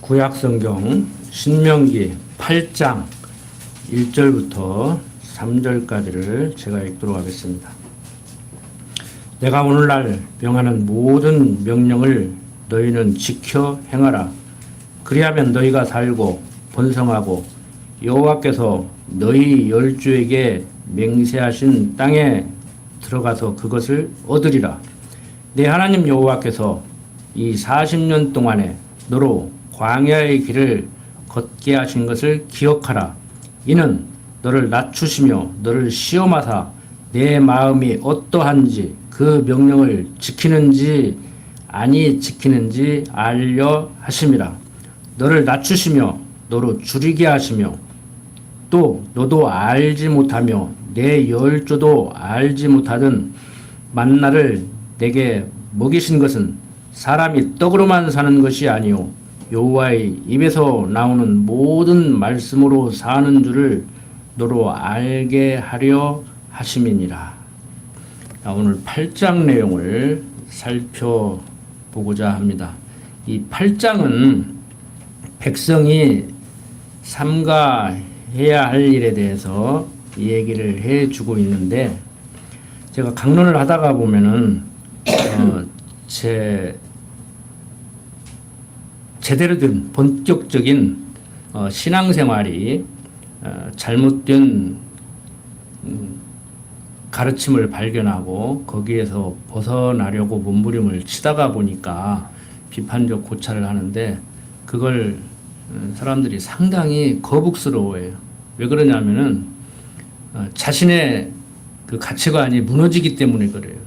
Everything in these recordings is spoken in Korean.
구약성경 신명기 8장 1절부터 3절까지를 제가 읽도록 하겠습니다. 내가 오늘날 명하는 모든 명령을 너희는 지켜 행하라. 그리하면 너희가 살고 번성하고 여호와께서 너희 열조에게 맹세하신 땅에 들어가서 그것을 얻으리라. 내 하나님 여호와께서 이 40년 동안에 너로 광야의 길을 걷게 하신 것을 기억하라. 이는 너를 낮추시며 너를 시험하사 내 마음이 어떠한지 그 명령을 지키는지 아니 지키는지 알려 하심이라. 너를 낮추시며 너로 줄이게 하시며 또 너도 알지 못하며 내 열조도 알지 못하던 만나를 내게 먹이신 것은 사람이 떡으로만 사는 것이 아니요 여호와의 입에서 나오는 모든 말씀으로 사는 줄을 너로 알게 하려 하심이니라. 오늘 8장 내용을 살펴보고자 합니다. 이 8장은 백성이 삼가해야 할 일에 대해서 얘기를 해주고 있는데, 제가 강론을 하다가 보면은 제대로 된 본격적인 신앙생활이 잘못된 가르침을 발견하고 거기에서 벗어나려고 몸부림을 치다가 보니까 비판적 고찰을 하는데, 그걸 사람들이 상당히 거북스러워해요. 왜 그러냐면은 자신의 그 가치관이 무너지기 때문에 그래요.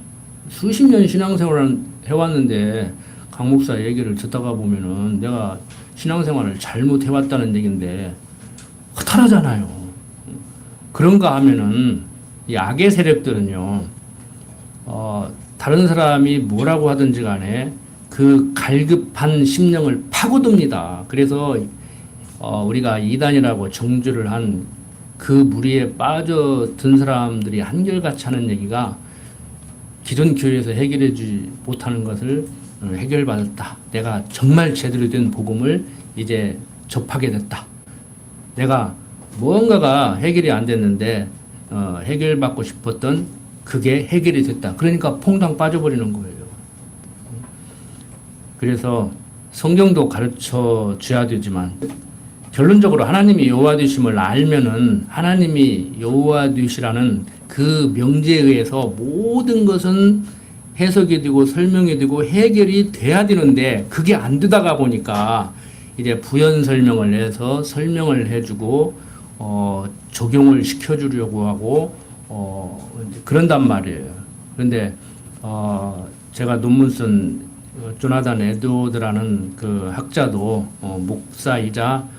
수십 년 신앙생활을 해왔는데 강 목사 얘기를 듣다가 보면은 내가 신앙생활을 잘못해왔다는 얘기인데 허탈하잖아요. 그런가 하면은 이 악의 세력들은요, 다른 사람이 뭐라고 하든지 간에 그 갈급한 심령을 파고듭니다. 그래서 우리가 이단이라고 정죄를 한 그 무리에 빠져든 사람들이 한결같이 하는 얘기가, 기존 교회에서 해결해주지 못하는 것을 해결받았다. 내가 정말 제대로 된 복음을 이제 접하게 됐다. 내가 무언가가 해결이 안 됐는데 해결받고 싶었던 그게 해결이 됐다. 그러니까 퐁당 빠져버리는 거예요. 그래서 성경도 가르쳐 줘야 되지만, 결론적으로 하나님이 여호와 되심을 알면은 하나님이 여호와 되시라는 그 명제에 의해서 모든 것은 해석이 되고 설명이 되고 해결이 돼야 되는데, 그게 안 되다가 보니까 이제 부연 설명을 해서 설명을 해주고 적용을 시켜주려고 하고 그런단 말이에요. 그런데 제가 논문 쓴 조나단 에드워드라는 그 학자도 목사이자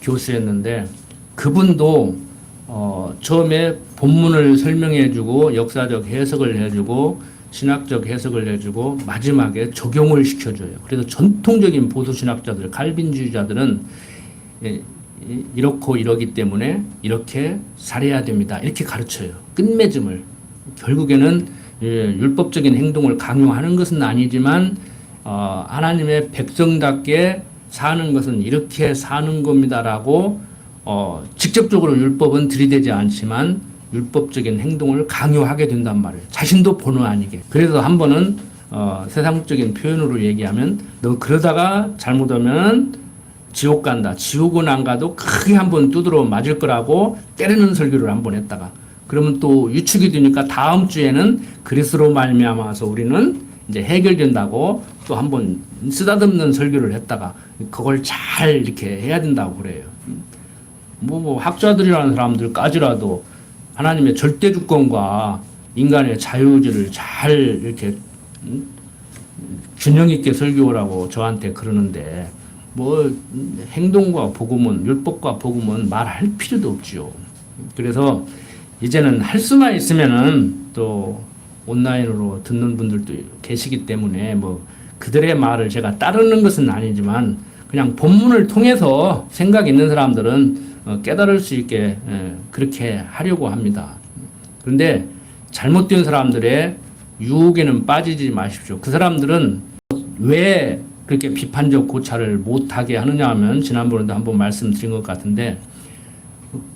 교수였는데, 그분도 처음에 본문을 설명해주고 역사적 해석을 해주고 신학적 해석을 해주고 마지막에 적용을 시켜줘요. 그래서 전통적인 보수신학자들, 칼빈주의자들은 이렇고 이러기 때문에 이렇게 살해야 됩니다. 이렇게 가르쳐요. 끝맺음을. 결국에는 율법적인 행동을 강요하는 것은 아니지만 하나님의 백성답게 사는 것은 이렇게 사는 겁니다라고 직접적으로 율법은 들이대지 않지만 율법적인 행동을 강요하게 된단 말이에요. 자신도 본의 아니게. 그래서 한 번은 세상적인 표현으로 얘기하면 너 그러다가 잘못하면 지옥 간다. 지옥은 안 가도 크게 한번 두드러 맞을 거라고 때리는 설교를 한 번 했다가, 그러면 또 유축이 되니까 다음 주에는 그리스로 말미암아서 우리는 이제 해결된다고 또 한 번 쓰다듬는 설교를 했다가, 그걸 잘 이렇게 해야 된다고 그래요. 뭐 학자들이라는 사람들까지라도 하나님의 절대 주권과 인간의 자유의지를 잘 이렇게 균형 있게 설교하라고 저한테 그러는데, 뭐 행동과 복음은, 율법과 복음은 말할 필요도 없지요. 그래서 이제는 할 수만 있으면은, 또 온라인으로 듣는 분들도 계시기 때문에 뭐 그들의 말을 제가 따르는 것은 아니지만, 그냥 본문을 통해서 생각 있는 사람들은 깨달을 수 있게 그렇게 하려고 합니다. 그런데 잘못된 사람들의 유혹에는 빠지지 마십시오. 그 사람들은 왜 그렇게 비판적 고찰을 못하게 하느냐 하면 지난번에도 한번 말씀드린 것 같은데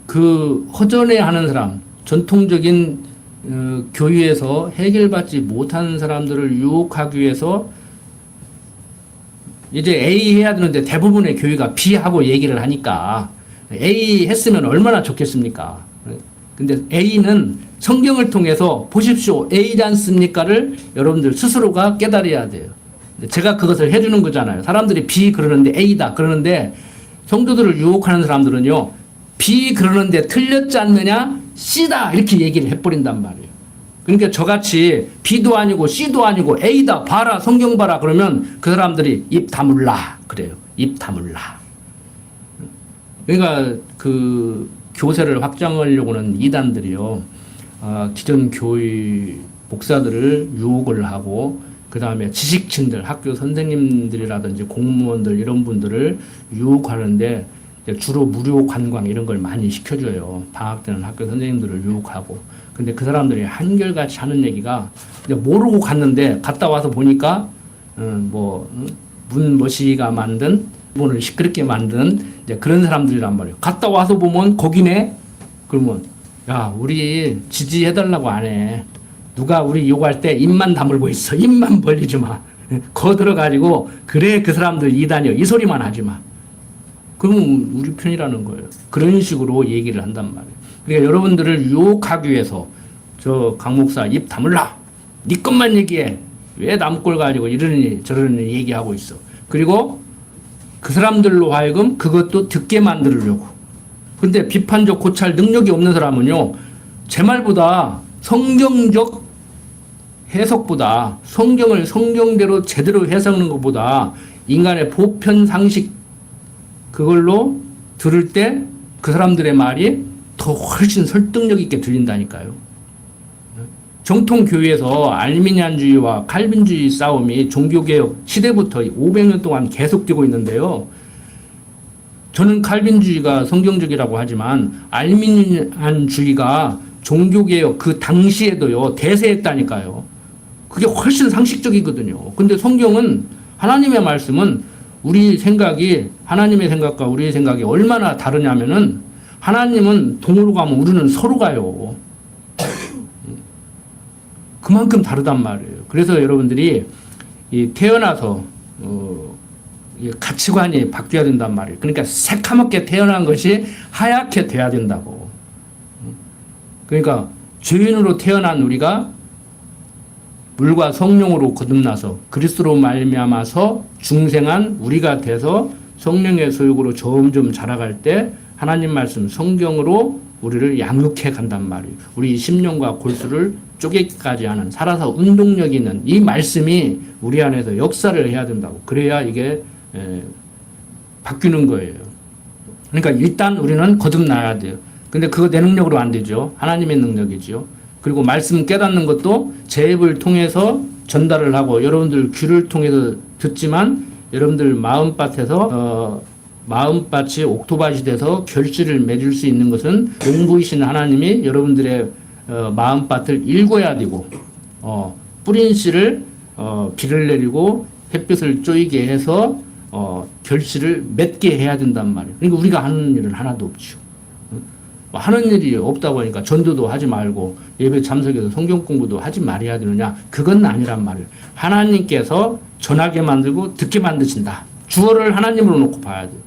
그 허전해 하는 사람, 전통적인 교회에서 해결받지 못하는 사람들을 유혹하기 위해서 이제 A 해야 되는데 대부분의 교회가 B 하고 얘기를 하니까 A 했으면 얼마나 좋겠습니까? 근데 A는 성경을 통해서 보십시오. A지 않습니까를 여러분들 스스로가 깨달아야 돼요. 제가 그것을 해주는 거잖아요. 사람들이 B 그러는데 A다 그러는데 성도들을 유혹하는 사람들은요. B 그러는데 틀렸지 않느냐? C다 이렇게 얘기를 해버린단 말이에요. 그러니까 저같이 B도 아니고 C도 아니고 A다 봐라 성경 봐라 그러면 그 사람들이 입 다물라 그래요. 입 다물라. 그러니까 그 교세를 확장하려고는 이단들이요. 기존 교회 목사들을 유혹을 하고 그 다음에 지식층들, 학교 선생님들이라든지 공무원들 이런 분들을 유혹하는데 주로 무료 관광 이런 걸 많이 시켜줘요. 방학 때는 학교 선생님들을 유혹하고. 근데 그 사람들이 한결같이 하는 얘기가 모르고 갔는데 갔다 와서 보니까 문머시가 만든 문을 시끄럽게 만든 이제 그런 사람들이란 말이에요. 갔다 와서 보면 거기네. 그러면 야 우리 지지해달라고 안 해. 누가 우리 욕할 때 입만 다물고 있어. 입만 벌리지 마. 거들어가지고 그래 그 사람들 이단이요. 이 소리만 하지 마. 그러면 우리 편이라는 거예요. 그런 식으로 얘기를 한단 말이에요. 그러니까 여러분들을 유혹하기 위해서 저 강 목사 입 다물라. 네 것만 얘기해. 왜 남 꼴 가지고 이러니 저러니 얘기하고 있어. 그리고 그 사람들로 하여금 그것도 듣게 만들려고. 근데 비판적 고찰 능력이 없는 사람은요. 제 말보다 성경적 해석보다 성경을 성경대로 제대로 해석하는 것보다 인간의 보편 상식 그걸로 들을 때 그 사람들의 말이 더 훨씬 설득력 있게 들린다니까요. 정통 교회에서 알미니안주의와 칼빈주의 싸움이 종교개혁 시대부터 500년 동안 계속되고 있는데요. 저는 칼빈주의가 성경적이라고 하지만 알미니안주의가 종교개혁 그 당시에도요 대세했다니까요. 그게 훨씬 상식적이거든요. 근데 성경은 하나님의 말씀은 우리 생각이 하나님의 생각과 우리의 생각이 얼마나 다르냐면은 하나님은 동으로 가면 우리는 서로 가요. 그만큼 다르단 말이에요. 그래서 여러분들이 태어나서 가치관이 바뀌어야 된단 말이에요. 그러니까 새카맣게 태어난 것이 하얗게 돼야 된다고. 그러니까 죄인으로 태어난 우리가 물과 성령으로 거듭나서 그리스도로 말미암아서 중생한 우리가 돼서 성령의 소욕으로 점점 자라갈 때 하나님 말씀 성경으로 우리를 양육해 간단 말이에요. 우리 심령과 골수를 쪼개기까지 하는 살아서 운동력 있는 이 말씀이 우리 안에서 역사를 해야 된다고. 그래야 이게 바뀌는 거예요. 그러니까 일단 우리는 거듭나야 돼요. 근데 그거 내 능력으로 안 되죠. 하나님의 능력이죠. 그리고 말씀 깨닫는 것도 제 입을 통해서 전달을 하고 여러분들 귀를 통해서 듣지만 여러분들 마음밭에서 마음밭이 옥토밭이 돼서 결실을 맺을 수 있는 것은 농부이신 하나님이 여러분들의 마음밭을 읽어야 되고 뿌린 씨를 비를 내리고 햇빛을 쪼이게 해서 결실을 맺게 해야 된단 말이에요. 그러니까 우리가 하는 일은 하나도 없죠. 하는 일이 없다고 하니까 전도도 하지 말고 예배 참석해서 성경 공부도 하지 말아야 되느냐? 그건 아니란 말이에요. 하나님께서 전하게 만들고 듣게 만드신다. 주어를 하나님으로 놓고 봐야 돼요.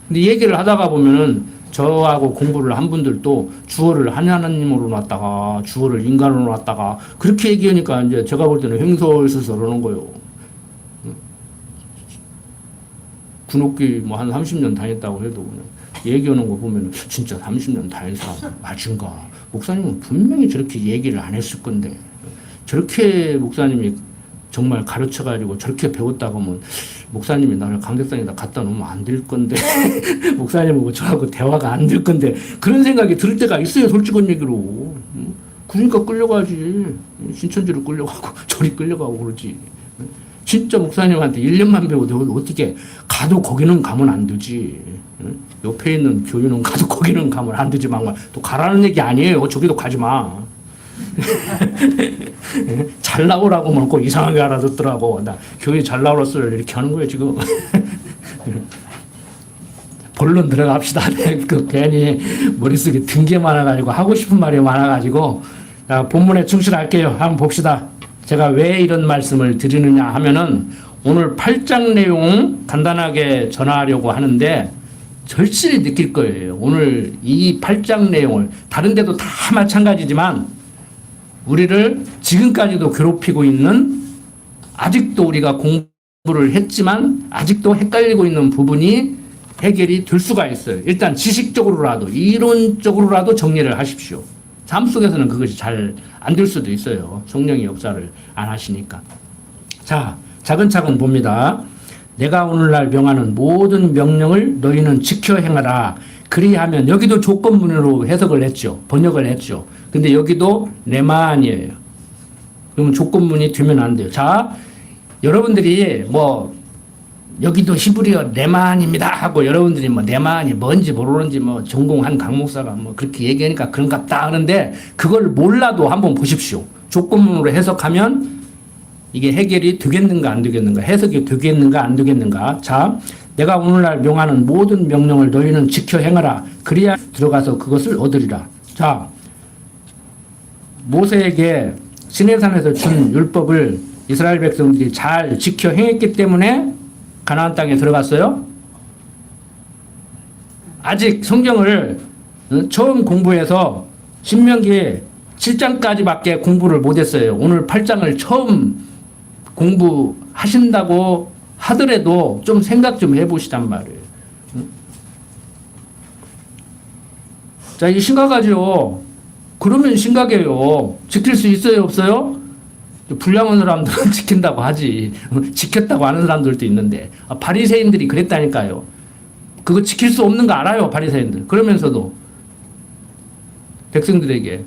근데 얘기를 하다가 보면은 저하고 공부를 한 분들도 주어를 하나님으로 놨다가 주어를 인간으로 놨다가 그렇게 얘기하니까 이제 제가 볼 때는 횡설수설 그러는 거예요. 군옥기 뭐 한 30년 다녔다고 해도 그냥 얘기하는 거 보면 진짜 30년 다닌 사람 맞은가? 목사님은 분명히 저렇게 얘기를 안 했을 건데 저렇게 목사님이 정말 가르쳐가지고 저렇게 배웠다고 하면 목사님이 나를 강대상에다 갖다 놓으면 안 될 건데 목사님하고 저하고 대화가 안 될 건데 그런 생각이 들 때가 있어요. 솔직한 얘기로. 그러니까 끌려가지. 신천지로 끌려가고 저리 끌려가고 그러지. 진짜 목사님한테 1년만 배워도 어떻게 가도 거기는 가면 안 되지. 옆에 있는 교회는 가도 거기는 가면 안 되지만 또 가라는 얘기 아니에요. 저기도 가지 마. 잘 나오라고 하면 꼭 이상하게 알아듣더라고. 나 교회 잘 나오라 소리를 이렇게 하는 거예요, 지금. 본론 들어갑시다. 그 괜히 머릿속에 든 게 많아가지고 하고 싶은 말이 많아가지고 본문에 충실할게요. 한번 봅시다. 제가 왜 이런 말씀을 드리느냐 하면은 오늘 8장 내용 간단하게 전하려고 하는데 절실히 느낄 거예요. 오늘 이 8장 내용을 다른 데도 다 마찬가지지만 우리를 지금까지도 괴롭히고 있는 아직도 우리가 공부를 했지만 아직도 헷갈리고 있는 부분이 해결이 될 수가 있어요. 일단 지식적으로라도 이론적으로라도 정리를 하십시오. 삶 속에서는 그것이 잘 안 될 수도 있어요. 성령의 역사를 안 하시니까. 자, 차근차근 봅니다. 내가 오늘날 명하는 모든 명령을 너희는 지켜 행하라. 그리하면 여기도 조건문으로 해석을 했죠. 번역을 했죠. 근데 여기도 내만이에요. 그러면 조건문이 되면 안 돼요. 자, 여러분들이 뭐 여기도 히브리어 네만입니다 하고 여러분들이 뭐 네만이 뭔지 모르는지 뭐 전공한 강목사가 뭐 그렇게 얘기하니까 그런갑다 하는데 그걸 몰라도 한번 보십시오. 조건문으로 해석하면 이게 해결이 되겠는가 안 되겠는가, 해석이 되겠는가 안 되겠는가. 자, 내가 오늘날 명하는 모든 명령을 너희는 지켜 행하라. 그래야 들어가서 그것을 얻으리라. 자, 모세에게 시내산에서 준 율법을 이스라엘 백성들이 잘 지켜 행했기 때문에 가나안 땅에 들어갔어요? 아직 성경을 처음 공부해서 신명기 7장까지밖에 공부를 못했어요. 오늘 8장을 처음 공부하신다고 하더라도 좀 생각 좀 해보시단 말이에요. 자, 이 심각하죠? 그러면 심각해요. 지킬 수 있어요, 없어요? 불량한 사람들은 지킨다고 하지. 지켰다고 하는 사람들도 있는데 바리새인들이 그랬다니까요. 그거 지킬 수 없는 거 알아요, 바리새인들. 그러면서도 백성들에게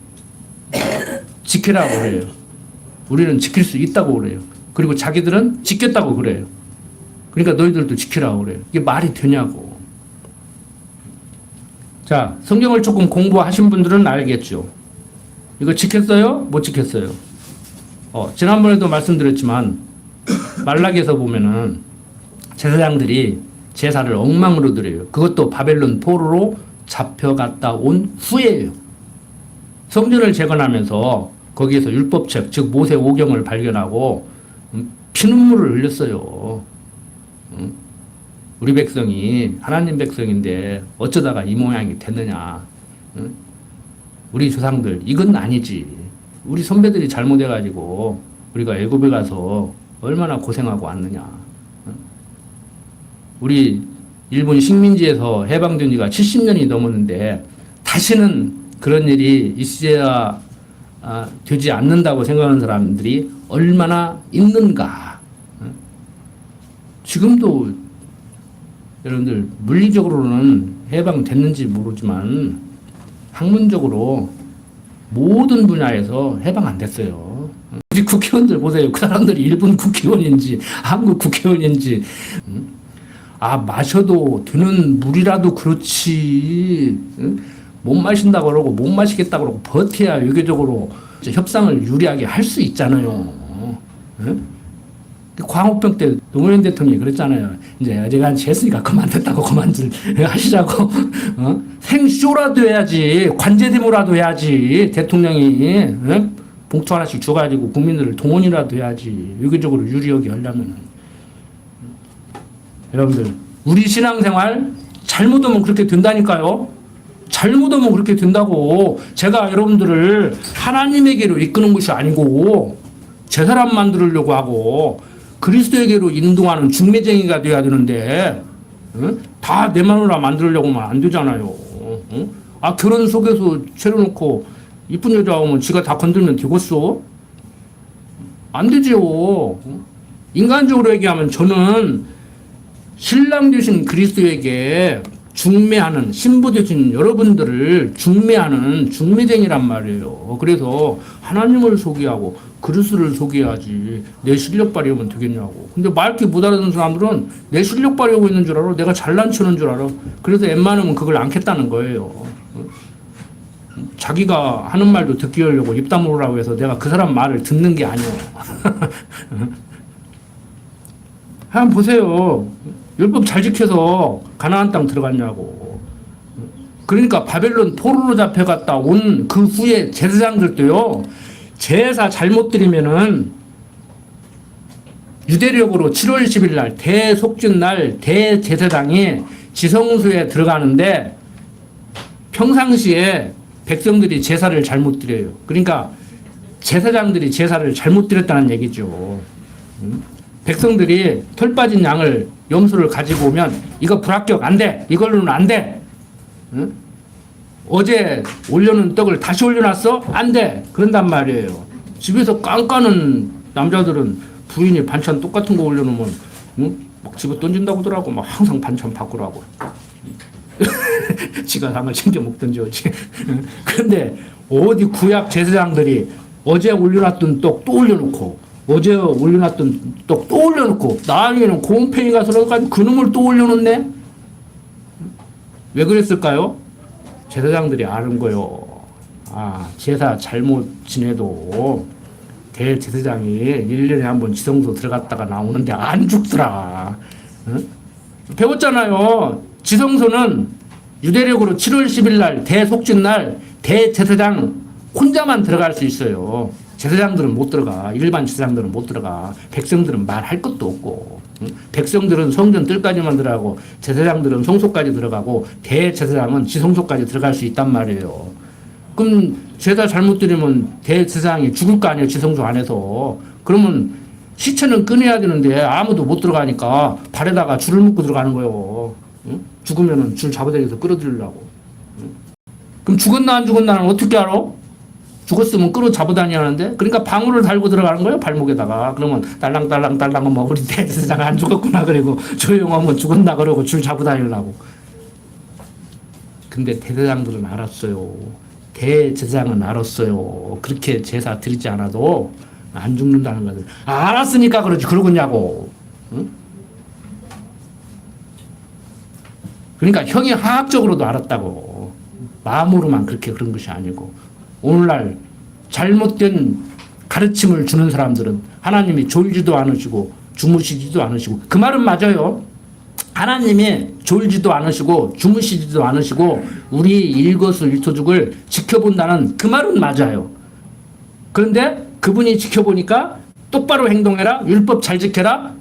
지키라고 그래요. 우리는 지킬 수 있다고 그래요. 그리고 자기들은 지켰다고 그래요. 그러니까 너희들도 지키라고 그래요. 이게 말이 되냐고. 자, 성경을 조금 공부하신 분들은 알겠죠. 이거 지켰어요? 못 지켰어요? 지난번에도 말씀드렸지만 말라기에서 보면은 제사장들이 제사를 엉망으로 드려요. 그것도 바벨론 포로로 잡혀갔다 온 후에요. 성전을 재건하면서 거기에서 율법책, 즉 모세 오경을 발견하고 피눈물을 흘렸어요. 우리 백성이 하나님 백성인데 어쩌다가 이 모양이 됐느냐. 우리 조상들 이건 아니지. 우리 선배들이 잘못해가지고 우리가 애굽에 가서 얼마나 고생하고 왔느냐. 우리 일본 식민지에서 해방된 지가 70년이 넘었는데 다시는 그런 일이 있어야 되지 않는다고 생각하는 사람들이 얼마나 있는가. 지금도 여러분들 물리적으로는 해방됐는지 모르지만 학문적으로 모든 분야에서 해방 안 됐어요. 우리 국회의원들 보세요. 그 사람들이 일본 국회의원인지 한국 국회의원인지 마셔도 되는 물이라도 그렇지 못 마신다고 그러고 못 마시겠다고 그러고 버텨야 유교적으로 협상을 유리하게 할 수 있잖아요. 광우병 때 노무현 대통령이 그랬잖아요. 이제 어지간히 했으니까 그만뒀다고 그만들 하시라고. 생쇼라도 해야지. 관제대모라도 해야지. 대통령이 봉투 하나씩 줘가지고 국민들을 동원이라도 해야지. 유교적으로 유리하게 하려면. 여러분들 우리 신앙생활 잘못하면 그렇게 된다니까요. 잘못하면 그렇게 된다고. 제가 여러분들을 하나님에게로 이끄는 것이 아니고 제 사람 만들려고 하고 그리스도에게로 인도하는 중매쟁이가 돼야 되는데 다 내 마누라 만들려고 하면 안 되잖아요. 결혼 속에서 채워놓고 이쁜 여자 오면 지가 다 건들면 되겠어? 안 되죠. 인간적으로 얘기하면 저는 신랑 되신 그리스도에게 중매하는 신부 되신 여러분들을 중매하는 중매쟁이란 말이에요. 그래서 하나님을 소개하고 그리스도를 소개해야지 내 실력 발휘하면 되겠냐고. 근데 맑게 못 알아듣는 사람들은 내 실력 발휘하고 있는 줄 알아. 내가 잘난 척하는 줄 알아. 그래서 웬만하면 그걸 않겠다는 거예요. 자기가 하는 말도 듣기 하려고 입 다물으라고 해서 내가 그 사람 말을 듣는 게 아니에요. 한번 보세요. 율법 잘 지켜서 가나안 땅 들어갔냐고. 그러니까 바벨론 포로로 잡혀갔다 온 그 후에 제사장들도요, 제사 잘못 드리면은 유대력으로 7월 10일 날 대속죄 날 대제사장이 지성소에 들어가는데 평상시에 백성들이 제사를 잘못 드려요. 그러니까 제사장들이 제사를 잘못 드렸다는 얘기죠. 백성들이 털 빠진 양을 염소를 가지고 오면 이거 불합격 안 돼. 이걸로는 안 돼. 어제 올려놓은 떡을 다시 올려놨어? 안 돼. 그런단 말이에요. 집에서 깐깐한 남자들은 부인이 반찬 똑같은 거 올려놓으면 막 집어 던진다고 하더라고. 막 항상 반찬 바꾸라고. 지가 당을 챙겨 먹든지 어찌. 그런데 어디 구약 제사장들이 어제 올려놨던 떡 또 올려놓고 어제 올려놨던 떡 또 올려놓고 나중에는 곰팡이가 들어가지고 그놈을 또 올려놓네? 왜 그랬을까요? 제사장들이 아는 거요. 아, 제사 잘못 지내도 대제사장이 1년에 한 번 지성소 들어갔다가 나오는데 안 죽더라. 응? 배웠잖아요. 지성소는 유대력으로 7월 10일 날 대속죄 날 대제사장 혼자만 들어갈 수 있어요. 제사장들은 못 들어가. 일반 제사장들은 못 들어가. 백성들은 말할 것도 없고. 응? 백성들은 성전 뜰까지만 들어가고 제사장들은 성소까지 들어가고 대제사장은 지성소까지 들어갈 수 있단 말이에요. 그럼 제사 잘못 드리면 대제사장이 죽을 거 아니에요. 지성소 안에서. 그러면 시체는 꺼내야 되는데 아무도 못 들어가니까 발에다가 줄을 묶고 들어가는 거예요. 응? 죽으면 줄 잡아당겨서 끌어들이려고. 응? 그럼 죽었나 안 죽었나는 어떻게 알아? 죽었으면 끌어 잡아다녀야 하는데, 그러니까 방울을 달고 들어가는 거예요, 발목에다가. 그러면 딸랑딸랑딸랑 뭐 우리 대제사장 안 죽었구나 그리고 조용하면 죽었나 그러고 줄 잡아다니려고. 근데 대제사장들은 알았어요. 대제사장은 알았어요. 그렇게 제사 드리지 않아도 안 죽는다는 거를. 알았으니까 그러지 그러겠냐고. 응? 그러니까 형이 화학적으로도 알았다고. 마음으로만 그렇게 그런 것이 아니고. 오늘날 잘못된 가르침을 주는 사람들은 하나님이 졸지도 않으시고 주무시지도 않으시고, 그 말은 맞아요. 하나님이 졸지도 않으시고 주무시지도 않으시고 우리 일거수일투족을 지켜본다는 그 말은 맞아요. 그런데 그분이 지켜보니까 똑바로 행동해라, 율법 잘 지켜라,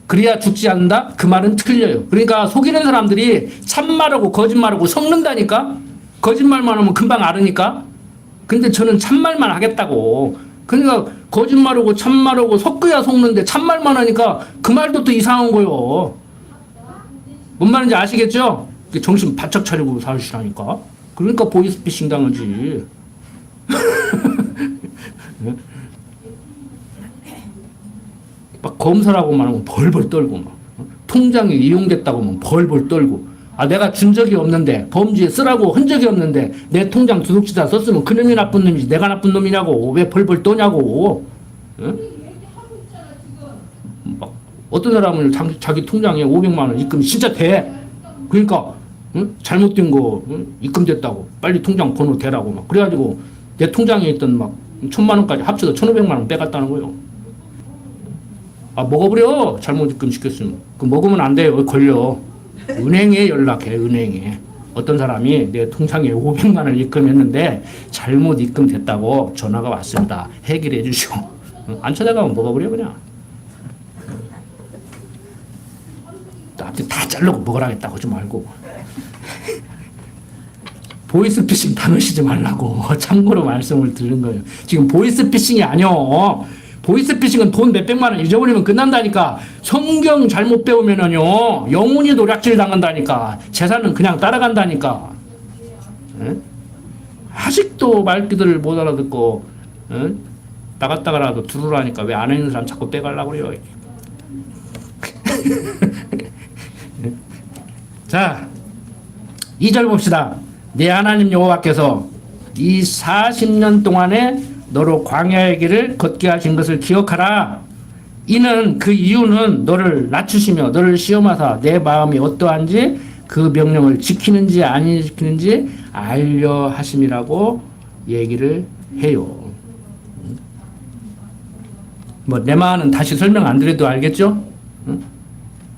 그래야 죽지 않는다, 그 말은 틀려요. 그러니까 속이는 사람들이 참말하고 거짓말하고 섞는다니까. 거짓말만 하면 금방 알으니까. 근데 저는 참말만 하겠다고. 그러니까 거짓말하고 참말하고 섞어야 속는데 참말만 하니까 그 말도 또 이상한 거요. 뭔 말인지 아시겠죠? 정신 바짝 차리고 사시라니까. 그러니까 보이스피싱 당하지. 막 검사라고만 하면 벌벌 떨고, 막 통장이 이용됐다고 하면 벌벌 떨고, 아, 내가 준 적이 없는데, 범죄에 쓰라고 한 적이 없는데, 내 통장 두둑지다 썼으면 그놈이 나쁜 놈이지, 내가 나쁜 놈이냐고, 왜 벌벌 떠냐고. 응? 막 어떤 사람은 자기 통장에 500만 원 입금이 진짜 돼. 그러니까, 응? 잘못된 거, 응? 입금됐다고, 빨리 통장 번호 대라고, 막. 그래가지고, 내 통장에 있던 막, 1,000만 원까지 합쳐서 1,500만 원 빼갔다는 거예요. 아, 먹어버려. 잘못 입금시켰으면. 그 먹으면 안 돼요. 걸려. 은행에 연락해, 은행에. 어떤 사람이 내 통장에 500만 원을 입금했는데 잘못 입금됐다고 전화가 왔습니다. 해결해 주시고. 안 찾아가면 먹어버려, 그냥. 앞뒤 다 자르고 먹으라겠다고 하지 말고. 보이스피싱 당하시지 말라고 참고로 말씀을 드리는 거예요. 지금 보이스피싱이 아니요. 보이스피싱은 돈 몇백만 원 잊어버리면 끝난다니까. 성경 잘못 배우면은요, 영혼이 노략질 당한다니까. 재산은 그냥 따라간다니까. 에? 아직도 말귀들을 못 알아듣고, 에? 나갔다가라도 들으라니까 왜 안에 있는 사람 자꾸 빼가려고 그래요. 자, 2절 봅시다. 내 하나님 여호와께서 이 40년 동안에 너로 광야의 길을 걷게 하신 것을 기억하라. 이는 그 이유는 너를 낮추시며 너를 시험하사 내 마음이 어떠한지 그 명령을 지키는지 안 지키는지 알려 하심이라고 얘기를 해요. 뭐 레마는 다시 설명 안 드려도 알겠죠?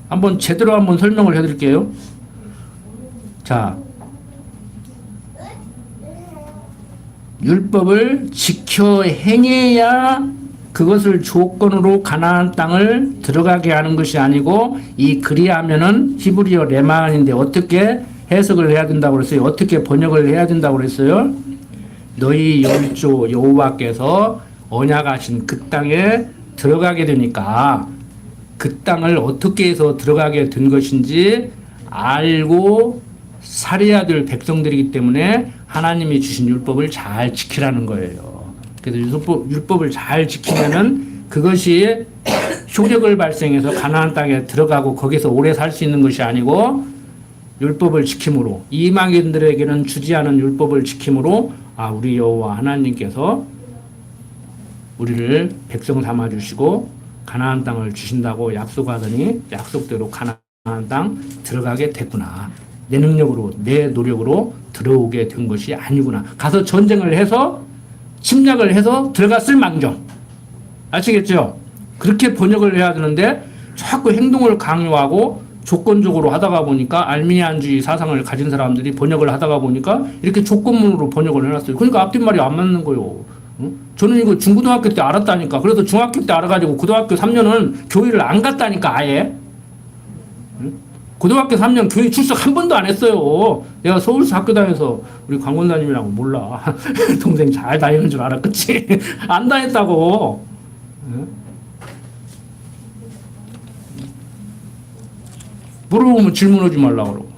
한번 제대로 한번 설명을 해드릴게요. 자, 율법을 지켜 행해야 그것을 조건으로 가나안 땅을 들어가게 하는 것이 아니고, 이 그리하면은 히브리어 레마인데 어떻게 해석을 해야 된다고 그랬어요? 어떻게 번역을 해야 된다고 그랬어요? 너희 열조 여호와께서 언약하신 그 땅에 들어가게 되니까 그 땅을 어떻게 해서 들어가게 된 것인지 알고 살아야 될 백성들이기 때문에 하나님이 주신 율법을 잘 지키라는 거예요. 그래서 율법을 잘 지키면은 그것이 효력을 발생해서 가나안 땅에 들어가고 거기서 오래 살 수 있는 것이 아니고, 율법을 지킴으로, 이방인들에게는 주지 않은 율법을 지킴으로 우리 여호와 하나님께서 우리를 백성 삼아 주시고 가나안 땅을 주신다고 약속하더니 약속대로 가나안 땅 들어가게 됐구나. 내 능력으로, 내 노력으로 들어오게 된 것이 아니구나. 가서 전쟁을 해서 침략을 해서 들어갔을 망정. 아시겠죠? 그렇게 번역을 해야 되는데 자꾸 행동을 강요하고 조건적으로 하다가 보니까, 알미니안주의 사상을 가진 사람들이 번역을 하다가 보니까 이렇게 조건문으로 번역을 해놨어요. 그러니까 앞뒷말이 안 맞는 거예요. 저는 이거 중고등학교 때 알았다니까. 그래서 중학교 때 알아가지고 고등학교 3년은 교회를 안 갔다니까, 아예. 고등학교 3년 교회 출석 한 번도 안 했어요. 내가 서울서 학교 다녀서 우리 관건다님이라고 몰라. 동생 잘 다니는 줄 알아, 그치? 안 다녔다고. 물어보면 질문하지 말라고 그러고,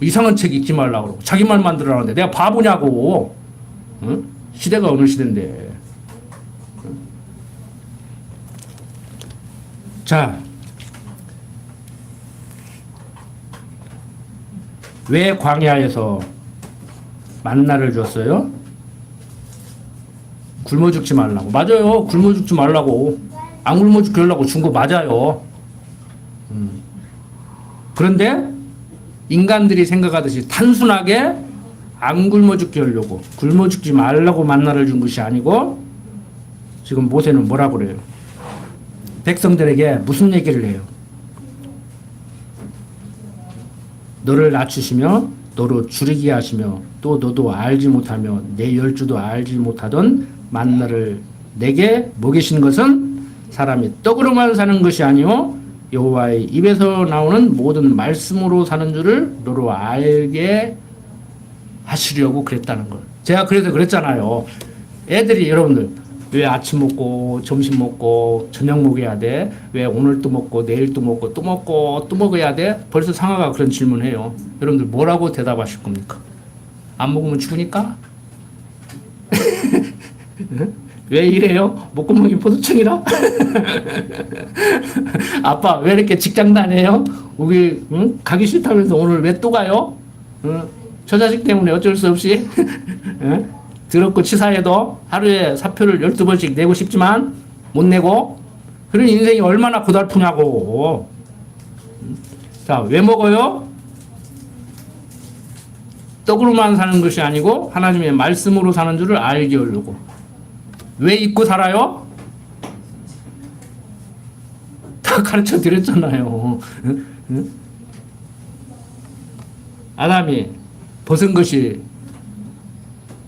이상한 책 읽지 말라고 그러고, 자기 말 만들어라는데 내가 바보냐고. 시대가 어느 시대인데. 자, 왜 광야에서 만나를 줬어요? 굶어 죽지 말라고. 맞아요. 굶어 죽지 말라고. 안 굶어 죽게 하려고 준 거 맞아요. 그런데 인간들이 생각하듯이 단순하게 안 굶어 죽게 하려고, 굶어 죽지 말라고 만나를 준 것이 아니고, 지금 모세는 뭐라고 그래요? 백성들에게 무슨 얘기를 해요? 너를 낮추시며 너로 줄이게 하시며 또 너도 알지 못하며 내 열주도 알지 못하던 만나를 내게 먹이신 것은 사람이 떡으로만 사는 것이 아니요 여호와의 입에서 나오는 모든 말씀으로 사는 줄을 너로 알게 하시려고 그랬다는 걸. 제가 그래서 그랬잖아요. 애들이, 여러분들 왜 아침 먹고 점심 먹고 저녁 먹어야 돼? 왜 오늘 또 먹고 내일 또 먹고 또 먹고 또 먹어야 돼? 벌써 상하가 그런 질문해요. 여러분들 뭐라고 대답하실 겁니까? 안 먹으면 죽으니까? 왜 이래요? 목구멍이 포도청이라? 아빠 왜 이렇게 직장 다녀요? 우리 가기 싫다면서 오늘 왜 또 가요? 저 자식 때문에 어쩔 수 없이 더럽고 치사해도 하루에 사표를 12번씩 내고 싶지만 못 내고, 그런 인생이 얼마나 고달프냐고. 자, 왜 먹어요? 떡으로만 사는 것이 아니고 하나님의 말씀으로 사는 줄을 알게 하려고. 왜 잊고 살아요? 다 가르쳐 드렸잖아요. 아담이 벗은 것이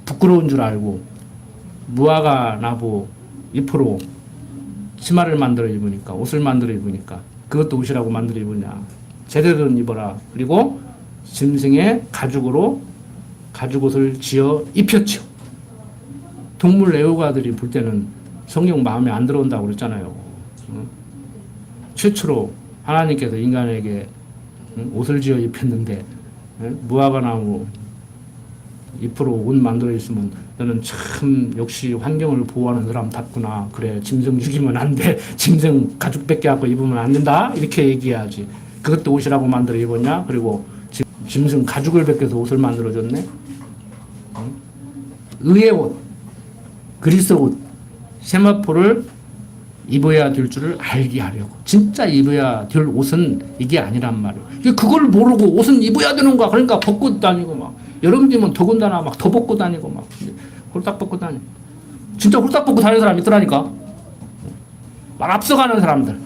부끄러운 줄 알고 무화과 나무 잎으로 치마를 만들어 입으니까, 옷을 만들어 입으니까, 그것도 옷이라고 만들어 입으냐? 제대로 입어라. 그리고 짐승의 가죽으로 가죽옷을 지어 입혔죠. 동물 애호가들이 볼 때는 성경 마음에 안 들어온다고 그랬잖아요. 최초로 하나님께서 인간에게 옷을 지어 입혔는데 무화과 나무 잎으로 옷 만들어 있으면 너는 참 역시 환경을 보호하는 사람답구나. 그래, 짐승 죽이면 안 돼. 짐승 가죽 뺏겨갖고 입으면 안 된다. 이렇게 얘기해야지. 그것도 옷이라고 만들어 입었냐? 그리고 짐승 가죽을 벗겨서 옷을 만들어줬네. 의의 옷, 그리스 옷, 세마포를 입어야 될 줄을 알게 하려고. 진짜 입어야 될 옷은 이게 아니란 말이에요. 그걸 모르고 옷은 입어야 되는 거야. 그러니까 벗고 다니고 막. 여름이면 더군다나 막 더 벗고 다니고 막. 홀딱 벗고 다니. 진짜 홀딱 벗고 다니는 사람 있더라니까. 막 앞서가는 사람들.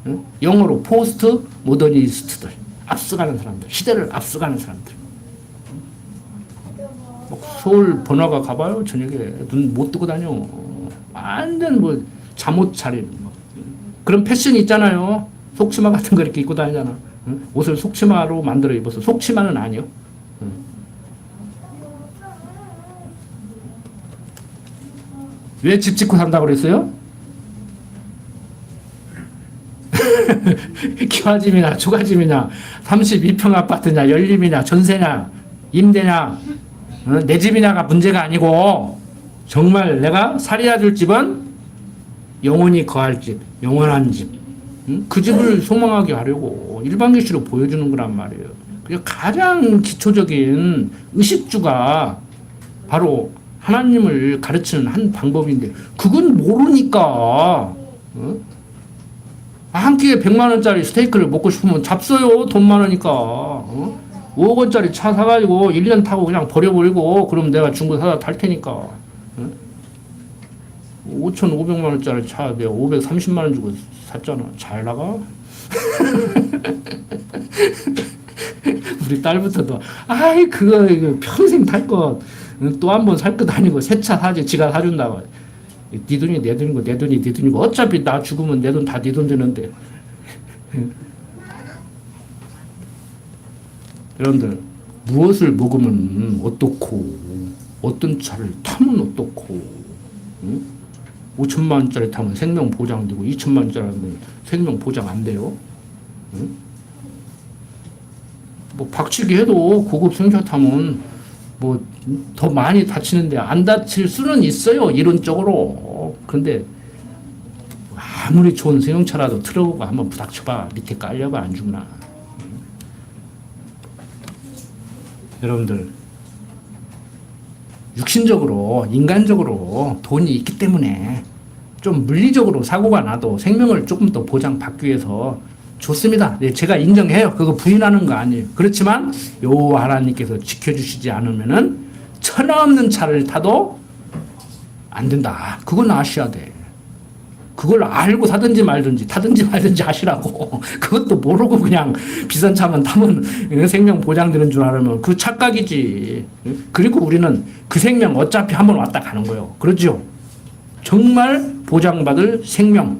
응? 영어로 포스트 모더니스트들. 앞서가는 사람들. 시대를 앞서가는 사람들. 서울 번화가 가봐요. 저녁에 눈 못 뜨고 다녀. 완전 뭐 잠옷 차림. 그런 패션이 있잖아요. 속치마 같은 거 이렇게 입고 다니잖아. 응? 옷을 속치마로 만들어 입어서. 속치마는 아니요. 응. 왜 집 짓고 산다고 그랬어요? 기와집이냐 초가집이냐 32평 아파트냐 연립이냐 전세냐 임대냐 내 집이냐가 문제가 아니고 정말 내가 살이야 줄 집은 영원히 거할 집 영원한 집 그 집을 소망하게 하려고 일반계시로 보여주는 거란 말이에요. 가장 기초적인 의식주가 바로 하나님을 가르치는 한 방법인데 그건 모르니까 한 끼에 100만 원짜리 스테이크를 먹고 싶으면 잡숴요. 돈 많으니까. 5억 원짜리 차 사가지고 1년 타고 그냥 버려버리고 그럼 내가 중고 사다 탈 테니까. 5,500만 원짜리 차 내가 530만 원 주고 샀잖아. 잘 나가? 우리 딸부터도 아이 그거 이거 평생 탈 것 또 한 번 살 것 아니고 새 차 사지 지가 사준다고. 네 돈이 내 돈이고 내 돈이 네 돈이고 어차피 나 죽으면 내 돈 다 네 돈 되는데. 여러분들 무엇을 먹으면 어떻고 어떤 차를 타면 어떻고 5천만 원짜리 타면 생명 보장되고 2천만 원짜리 타면 생명 보장 안 돼요. 뭐 박치기 해도 고급 승차 타면 뭐 더 많이 다치는데 안 다칠 수는 있어요. 이론적으로. 그런데 아무리 좋은 승용차라도 트럭과 한번 부닥쳐봐. 밑에 깔려봐. 안 죽나. 여러분들 육신적으로 인간적으로 돈이 있기 때문에 좀 물리적으로 사고가 나도 생명을 조금 더 보장받기 위해서 좋습니다. 네, 제가 인정해요. 그거 부인하는 거 아니에요. 그렇지만 요 하나님께서 지켜주시지 않으면은 천하 없는 차를 타도 안 된다. 그건 아셔야 돼. 그걸 알고 사든지 말든지 타든지 말든지 하시라고. 그것도 모르고 그냥 비싼 차만 타면 생명 보장되는 줄 알으면 그 착각이지. 그리고 우리는 그 생명 어차피 한번 왔다 가는 거예요. 그렇죠? 정말 보장받을 생명.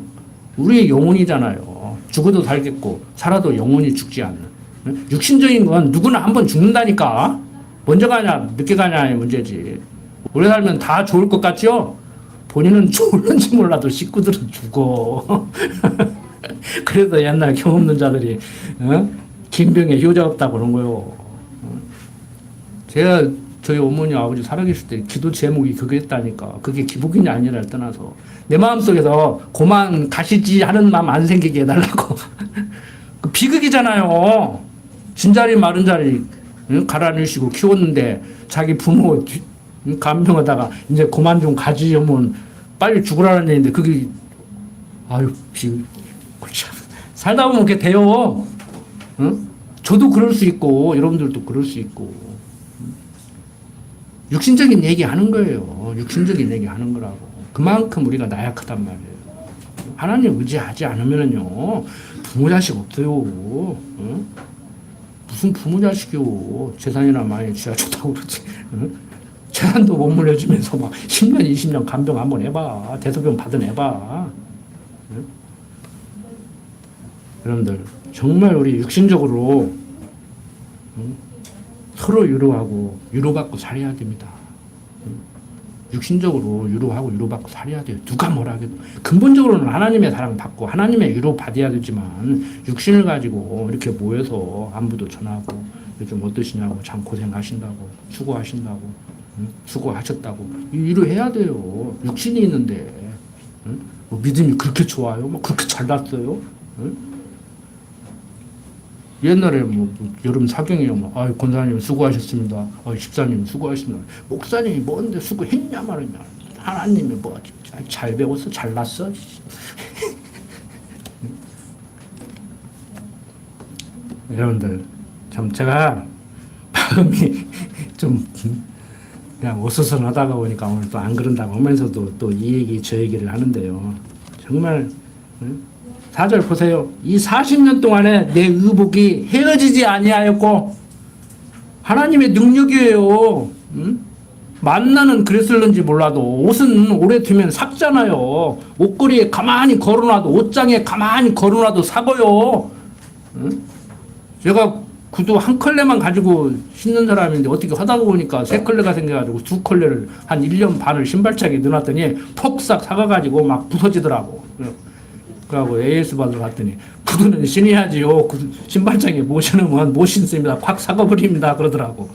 우리의 영혼이잖아요. 죽어도 살겠고 살아도 영혼이 죽지 않는. 육신적인 건 누구나 한번 죽는다니까. 먼저 가냐 늦게 가냐의 문제지. 오래 살면 다 좋을 것 같죠? 본인은 좋을는지 몰라도 식구들은 죽어. 그래서 옛날 경 없는 자들이 김병에 효자 없다고 그런 거요. 제가 저희 어머니 아버지 살아계실 때 기도 제목이 그거였다니까. 그게 기복이냐 아니냐를 떠나서 내 마음속에서 고만 가시지 하는 마음 안 생기게 해달라고. 그 비극이잖아요. 진자리 마른 자리 갈아넣으시고 키웠는데 자기 부모 간병하다가 이제 그만 좀 가지 하면 빨리 죽으라는 얘기인데 그게 아유 참 살다 보면 그렇게 돼요. 응? 저도 그럴 수 있고 여러분들도 그럴 수 있고 육신적인 얘기 하는 거예요. 육신적인 얘기 하는 거라고. 그만큼 우리가 나약하단 말이에요. 하나님 의지하지 않으면요 부모 자식 없어요. 응? 무슨 부모 자식이요. 재산이나 많이 지가 좋다고 그러지. 응? 재산도 못 물려주면서 막 10년, 20년 간병 한번 해봐. 대소변 받아내봐. 응? 여러분들, 정말 우리 육신적으로 응? 서로 유로하고 유로받고 살아야 됩니다. 응? 육신적으로 유로하고 유로받고 살아야 돼요. 누가 뭐라 해도. 근본적으로는 하나님의 사랑 받고 하나님의 유로 받아야 되지만 육신을 가지고 이렇게 모여서 안부도 전하고 요즘 어떠시냐고 참 고생하신다고 수고하신다고 수고하셨다고 위로해야 돼요. 육신이 있는데 뭐 믿음이 그렇게 좋아요? 뭐 그렇게 잘났어요? 옛날에 뭐 여름 사경이요. 뭐, 아유, 권사님 수고하셨습니다. 아유, 집사님 수고하셨습니다. 목사님이 뭔데 수고했냐 말이냐. 하나님이 뭐 잘 배웠어? 잘났어? 여러분들 참 제가 마음이 좀 그냥 어수선하다가 보니까 오늘 또 안 그런다고 하면서도 또 이 얘기 저 얘기를 하는데요. 정말 4절 보세요. 이 40년 동안에 내 의복이 헤어지지 아니하였고 하나님의 능력이에요. 만나는 그랬을는지 몰라도 옷은 오래 두면 삭잖아요. 옷걸이에 가만히 걸어놔도 옷장에 가만히 걸어놔도 삭어요. 제가 구두 한 컬레만 가지고 신는 사람인데 어떻게 하다 보니까 세 컬레가 생겨가지고 두 컬레를 한 1년 반을 신발장에 넣어놨더니 폭삭 사가가지고 막 부서지더라고. 그러고 AS 받으러 갔더니 구두는 신어야지요. 신발장에 못 신으면 못 신습니다. 콱 사가버립니다. 그러더라고.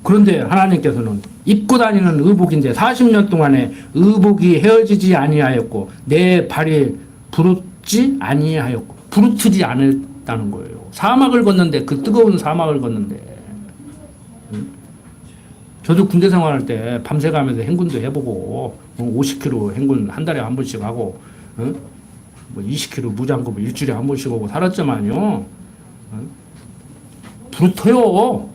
그런데 하나님께서는 입고 다니는 의복인데 40년 동안에 의복이 헤어지지 아니하였고 내 발이 부르지 아니하였고 부르트지 않았다는 거예요. 사막을 걷는데 그 뜨거운 사막을 걷는데 저도 군대 생활할 때 밤새 가면서 행군도 해보고 50km 행군 한 달에 한 번씩 하고 뭐 20km 무장급 일주일에 한 번씩 오고 살았지만요. 부르터요.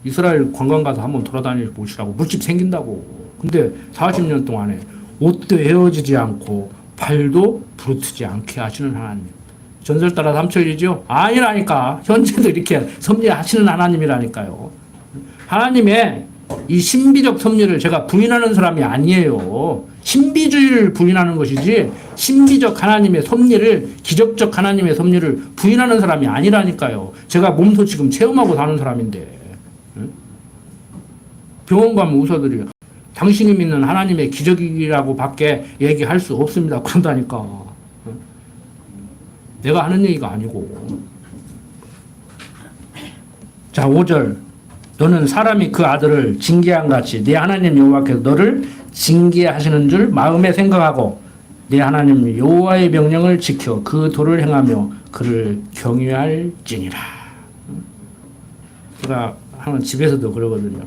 이스라엘 관광 가서 한번 돌아다니 보시라고 물집 생긴다고. 근데 40년 동안에 옷도 헤어지지 않고 발도 부르트지 않게 하시는 하나님. 전설 따라 삼천리죠? 아니라니까. 현재도 이렇게 섭리하시는 하나님이라니까요. 하나님의 이 신비적 섭리를 제가 부인하는 사람이 아니에요. 신비주의를 부인하는 것이지 신비적 하나님의 섭리를 기적적 하나님의 섭리를 부인하는 사람이 아니라니까요. 제가 몸소 지금 체험하고 사는 사람인데 병원 가면 의사들이 당신이 믿는 하나님의 기적이라고 밖에 얘기할 수 없습니다. 그런다니까. 내가 하는 얘기가 아니고. 자, 5절. 너는 사람이 그 아들을 징계한 같이 네 하나님 여호와께서 너를 징계하시는 줄 마음에 생각하고 네 하나님 여호와의 명령을 지켜 그 도를 행하며 그를 경외할지니라. 제가 하는 집에서도 그러거든요.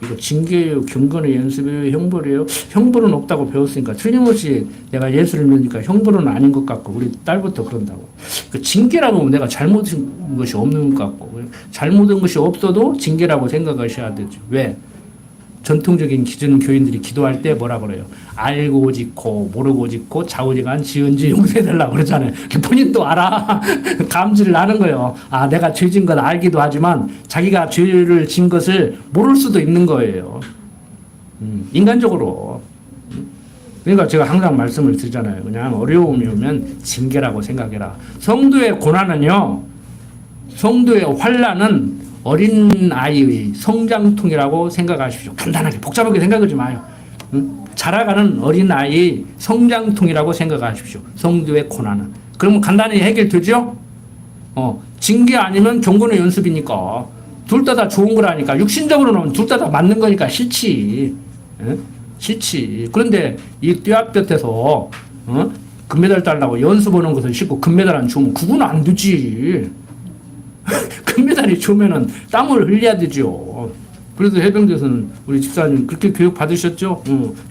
이거 징계예요, 경건의 연습이에요, 형벌이에요. 형벌은 없다고 배웠으니까 틀림없이 내가 예수를 믿으니까 형벌은 아닌 것 같고 우리 딸부터 그런다고. 그 징계라고 하면 내가 잘못한 것이 없는 것 같고 잘못한 것이 없어도 징계라고 생각하셔야 되죠. 왜? 전통적인 기존 교인들이 기도할 때 뭐라 그래요? 알고 짓고 모르고 짓고 좌우지간 지은지 용서해달라고 그러잖아요. 본인도 알아. 감지를 하는 거예요. 아, 내가 죄 진 건 알기도 하지만 자기가 죄를 진 것을 모를 수도 있는 거예요. 인간적으로. 그러니까 제가 항상 말씀을 드리잖아요. 그냥 어려움이 오면 징계라고 생각해라. 성도의 고난은요. 성도의 환난은 어린 아이의 성장통이라고 생각하십시오. 간단하게 복잡하게 생각하지 마요. 자라가는 어린 아이의 성장통이라고 생각하십시오. 성도의 고난은. 그러면 간단히 해결되죠? 징계 아니면 경건의 연습이니까 둘 다 좋은 거라니까. 육신적으로는 둘 다 맞는 거니까 싫지. 싫지. 그런데 이 뙤약볕에서 금메달 따려고 연습하는 것은 싫고 금메달 안 주면 그건 안 되지. 금메달이 주면은 땀을 흘려야 되죠. 그래서 해병대에서는 우리 집사님 그렇게 교육 받으셨죠?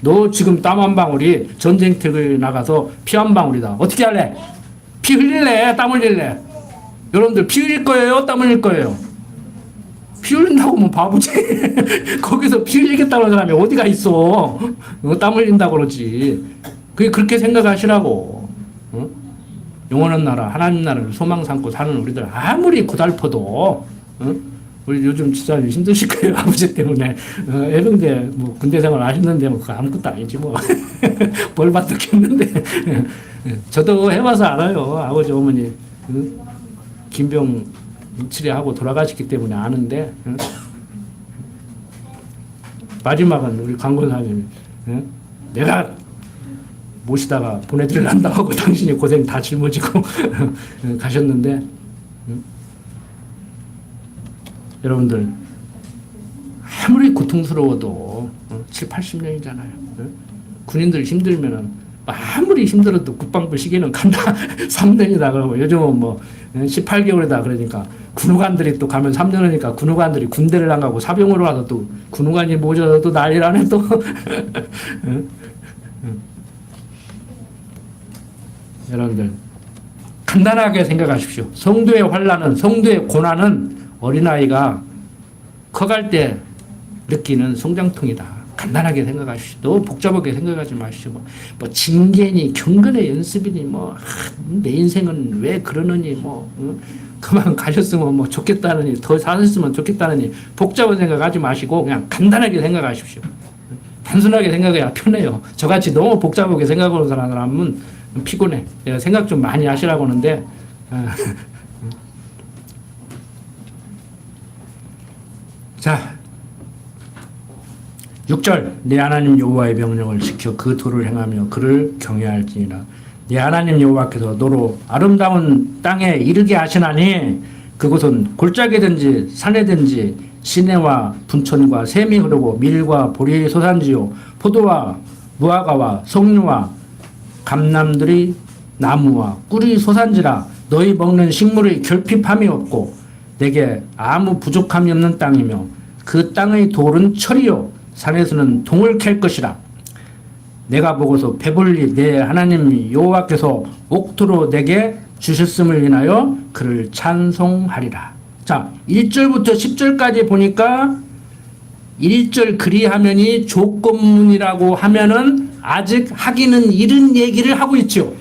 너 지금 땀 한 방울이 전쟁터에 나가서 피 한 방울이다. 어떻게 할래? 피 흘릴래? 땀 흘릴래? 여러분들 피 흘릴 거예요? 땀 흘릴 거예요? 피 흘린다고 하면 바보지. 거기서 피 흘리겠다고 하는 사람이 어디가 있어? 땀 흘린다고 그러지. 그렇게 생각하시라고. 영원한 나라, 하나님 나라를 소망 삼고 사는 우리들 아무리 고달퍼도 우리 요즘 집사님 힘드실 거예요. 아버지 때문에 해병대 뭐 군대 생활 하셨는데 뭐 그거 아무것도 아니지 뭐. 벌 받았겠는데 저도 해봐서 알아요. 아버지 어머니 김병 치료하고 돌아가셨기 때문에 아는데 마지막은 우리 강권사님이 내가 모시다가 보내드리란다 하고 당신이 고생 다 짊어지고 가셨는데 여러분들 아무리 고통스러워도 7, 80년이잖아요. 군인들 힘들면은 아무리 힘들어도 국방부 시기는 간다 3년이다 그러고 요즘은 뭐 18개월이다 그러니까 군우관들이 또 가면 3년이니까 군우관들이 군대를 안 가고 사병으로 와서 또 군우관이 모셔서 또 난리라네 또. 여러분들 간단하게 생각하십시오. 성도의 환난은 성도의 고난은 어린아이가 커갈 때 느끼는 성장통이다. 간단하게 생각하시고 너무 복잡하게 생각하지 마시고 뭐 징계니 경건의 연습이니 내 인생은 왜 그러느니 그만 가셨으면 좋겠다느니 더 사셨으면 좋겠다느니 복잡한 생각하지 마시고 그냥 간단하게 생각하십시오. 단순하게 생각해야 편해요. 저같이 너무 복잡하게 생각하는 사람은 피곤해. 내가 생각 좀 많이 하시라고 하는데 자 6절 내 하나님 여호와의 명령을 지켜 그 도를 행하며 그를 경외할지니라. 내 하나님 여호와께서 너로 아름다운 땅에 이르게 하시나니 그곳은 골짜기든지 산이든지 시내와 분천과 샘이 흐르고 밀과 보리의 소산지요 포도와 무화과와 석류와 감람들이 나무와 꿀이 소산지라. 너희 먹는 식물의 결핍함이 없고 내게 아무 부족함이 없는 땅이며 그 땅의 돌은 철이요 산에서는 동을 캘 것이라. 내가 보고서 배불리 내 하나님 여호와께서 옥토로 내게 주셨음을 인하여 그를 찬송하리라. 자 1절부터 10절까지 보니까 1절 그리하면이 조건문이라고 하면은 아직 하기는 이른 얘기를 하고 있죠.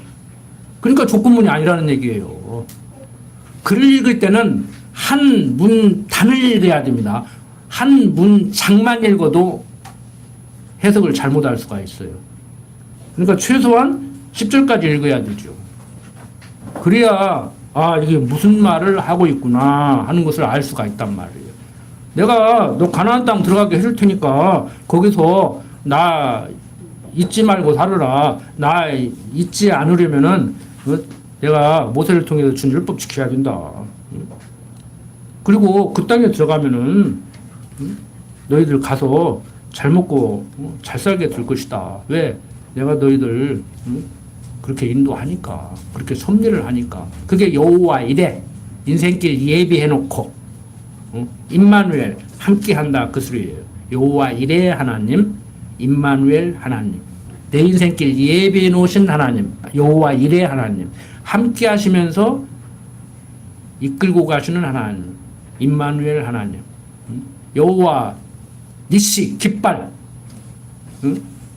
그러니까 조건문이 아니라는 얘기예요. 글을 읽을 때는 한 문단을 읽어야 됩니다. 한 문장만 읽어도 해석을 잘못할 수가 있어요. 그러니까 최소한 10절까지 읽어야 되죠. 그래야 이게 무슨 말을 하고 있구나 하는 것을 알 수가 있단 말이에요. 내가 너 가나안 땅 들어가게 해줄 테니까 거기서 나 잊지 말고 살아라. 나 잊지 않으려면은 내가 모세를 통해서 준 율법 지켜야 된다. 그리고 그 땅에 들어가면은 너희들 가서 잘 먹고 잘 살게 될 것이다. 왜? 내가 너희들 그렇게 인도하니까, 그렇게 섭리를 하니까. 그게 여호와 이레, 인생길 예비해놓고 임마누엘 함께한다 그 소리예요. 여호와 이레 하나님, 임마누엘 하나님, 내 인생길 예비해놓으신 하나님, 여호와 이레 하나님, 함께하시면서 이끌고 가시는 하나님, 임마누엘 하나님, 여호와 니시 깃발,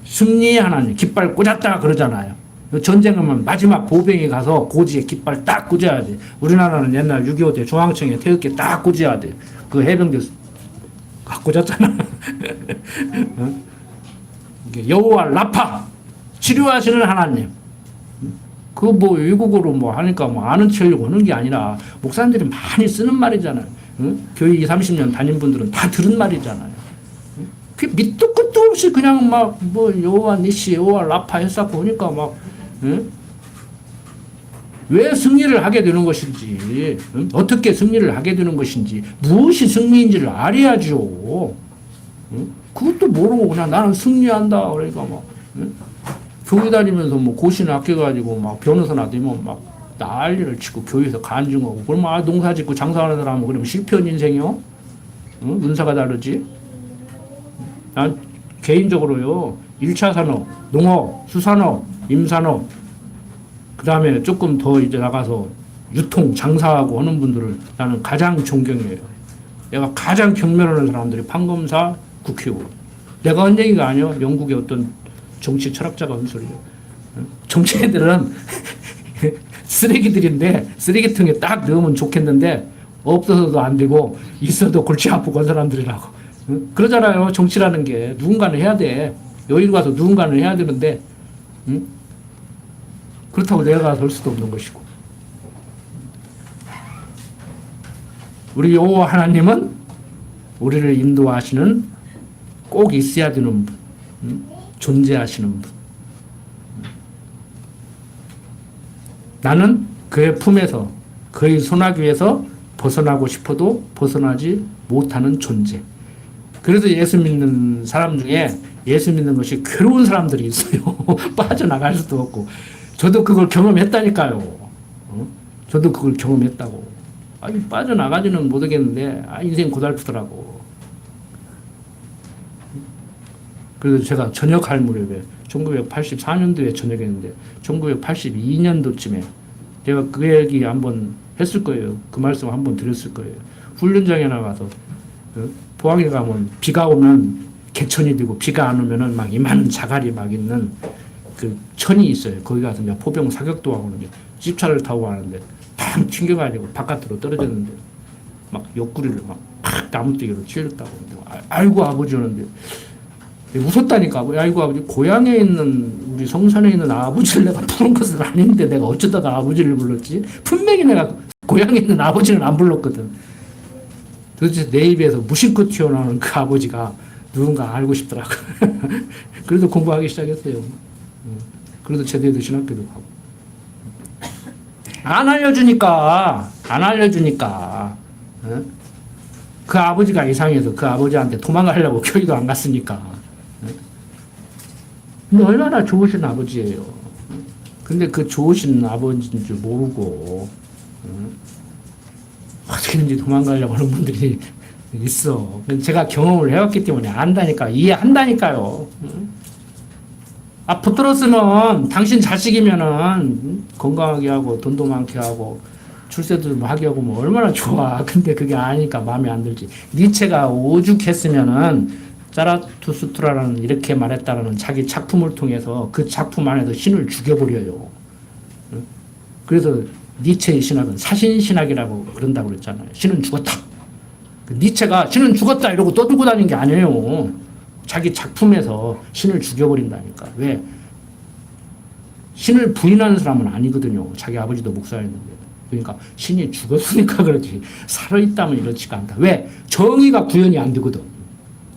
승리의 하나님 깃발 꽂았다 그러잖아요. 전쟁하면 마지막 보병이 가서 고지에 깃발 딱 꽂아야 돼. 우리나라는 옛날 6.25 때 중앙청에 태극기 딱 꽂아야 돼. 그 해병대 꽂았잖아. 여호와 라파 치료하시는 하나님. 그 외국어로 하니까 아는 척하려고 하는 게 아니라 목사님들이 많이 쓰는 말이잖아요. 교회 20, 30년 다닌 분들은 다 들은 말이잖아요. 밑도 끝도 없이 그냥 여호와 니시, 여호와 라파 했었고 하니까 왜 승리를 하게 되는 것인지, 어떻게 승리를 하게 되는 것인지, 무엇이 승리인지를 알아야죠. 그것도 모르고 그냥 나는 승리한다. 그러니까 교회 다니면서 고시는 아껴가지고 변호사나 되면 난리를 치고 교회에서 간증하고 그러면 농사 짓고 장사하는 사람은 그러면 실패한 인생이요? 은사가 다르지? 난 개인적으로요 1차 산업, 농업, 수산업, 임산업 그 다음에 조금 더 이제 나가서 유통, 장사하고 하는 분들을 나는 가장 존경해요. 내가 가장 경멸하는 사람들이 판검사, 국회의원. 내가 한 얘기가 아니요. 영국의 어떤 정치 철학자가 한 소리예요. 정치인들은 쓰레기들인데 쓰레기통에 딱 넣으면 좋겠는데 없어서도 안 되고 있어도 골치 아프고 한 사람들이라고. 그러잖아요. 정치라는 게 누군가는 해야 돼. 여기로 가서 누군가는 해야 되는데 그렇다고 내가 될 수도 없는 것이고. 우리 여호와 하나님은 우리를 인도하시는 꼭 있어야 되는 분, 존재하시는 분. 나는 그의 품에서 그의 손아귀에서 벗어나고 싶어도 벗어나지 못하는 존재. 그래서 예수 믿는 사람 중에 예수 믿는 것이 괴로운 사람들이 있어요. 빠져나갈 수도 없고. 저도 그걸 경험했다니까요. 저도 그걸 경험했다고. 빠져나가지는 못하겠는데 인생 고달프더라고. 그래서 제가 전역할 무렵에 1984년도에 전역했는데 1982년도쯤에 제가 그 얘기 한번 했을 거예요. 그 말씀 한번 드렸을 거예요. 훈련장에 나가서 포항에 가면 비가 오면 개천이 되고 비가 안 오면은 막 이만한 자갈이 막 있는 그 천이 있어요. 거기 가서 이제 포병 사격도 하고 이제 집차를 타고 가는데 팡 튕겨가지고 바깥으로 떨어졌는데 막 옆구리를 막팍 나무뜨기로 찔렀다고. 아이고 아버지 하는데 웃었다니까. 아이고 아버지 고향에 있는 우리 성산에 있는 아버지를 내가 부른 것은 아닌데 내가 어쩌다가 아버지를 불렀지? 분명히 내가 고향에 있는 아버지는 안 불렀거든. 도대체 내 입에서 무심코 튀어나오는 그 아버지가 누군가 알고 싶더라고. 그래도 공부하기 시작했어요. 그래도 제대로 신학교도 가고. 안 알려주니까. 그 아버지가 이상해서 그 아버지한테 도망가려고 교회도 안 갔으니까. 근데 얼마나 좋으신 아버지예요. 근데 그 좋으신 아버지인 줄 모르고 어떻게든지 도망가려고 하는 분들이 있어. 제가 경험을 해왔기 때문에 안다니까. 이해한다니까요. 붙들었으면 당신 자식이면은 건강하게 하고 돈도 많게 하고 출세도 하게 하고 뭐 얼마나 좋아. 근데 그게 아니까 마음에 안 들지. 니체가 오죽했으면은 자라투스트라라는 이렇게 말했다라는 자기 작품을 통해서 그 작품 안에서 신을 죽여버려요. 그래서 니체의 신학은 사신신학이라고 그런다고 그랬잖아요. 신은 죽었다. 니체가 신은 죽었다 이러고 떠들고 다니는 게 아니에요. 자기 작품에서 신을 죽여버린다니까. 왜? 신을 부인하는 사람은 아니거든요. 자기 아버지도 목사였는데. 그러니까 신이 죽었으니까 그렇지. 살아있다면 이렇지가 않다. 왜? 정의가 구현이 안 되거든.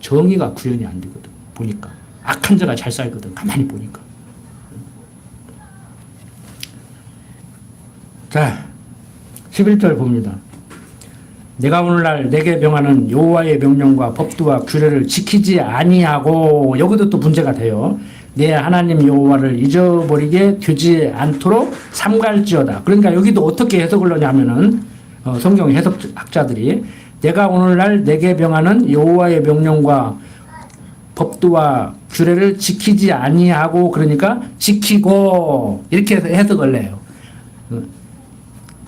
정의가 구현이 안 되거든. 보니까. 악한 자가 잘 살거든. 가만히 보니까. 자, 11절 봅니다. 내가 오늘날 내게 명하는 여호와의 명령과 법도와 규례를 지키지 아니하고, 여기도 또 문제가 돼요. 내 하나님 여호와를 잊어버리게 되지 않도록 삼갈지어다. 그러니까 여기도 어떻게 해석을 하냐면은 성경 해석학자들이 내가 오늘날 내게 명하는 여호와의 명령과 법도와 규례를 지키지 아니하고, 그러니까 지키고 이렇게 해석을 해요.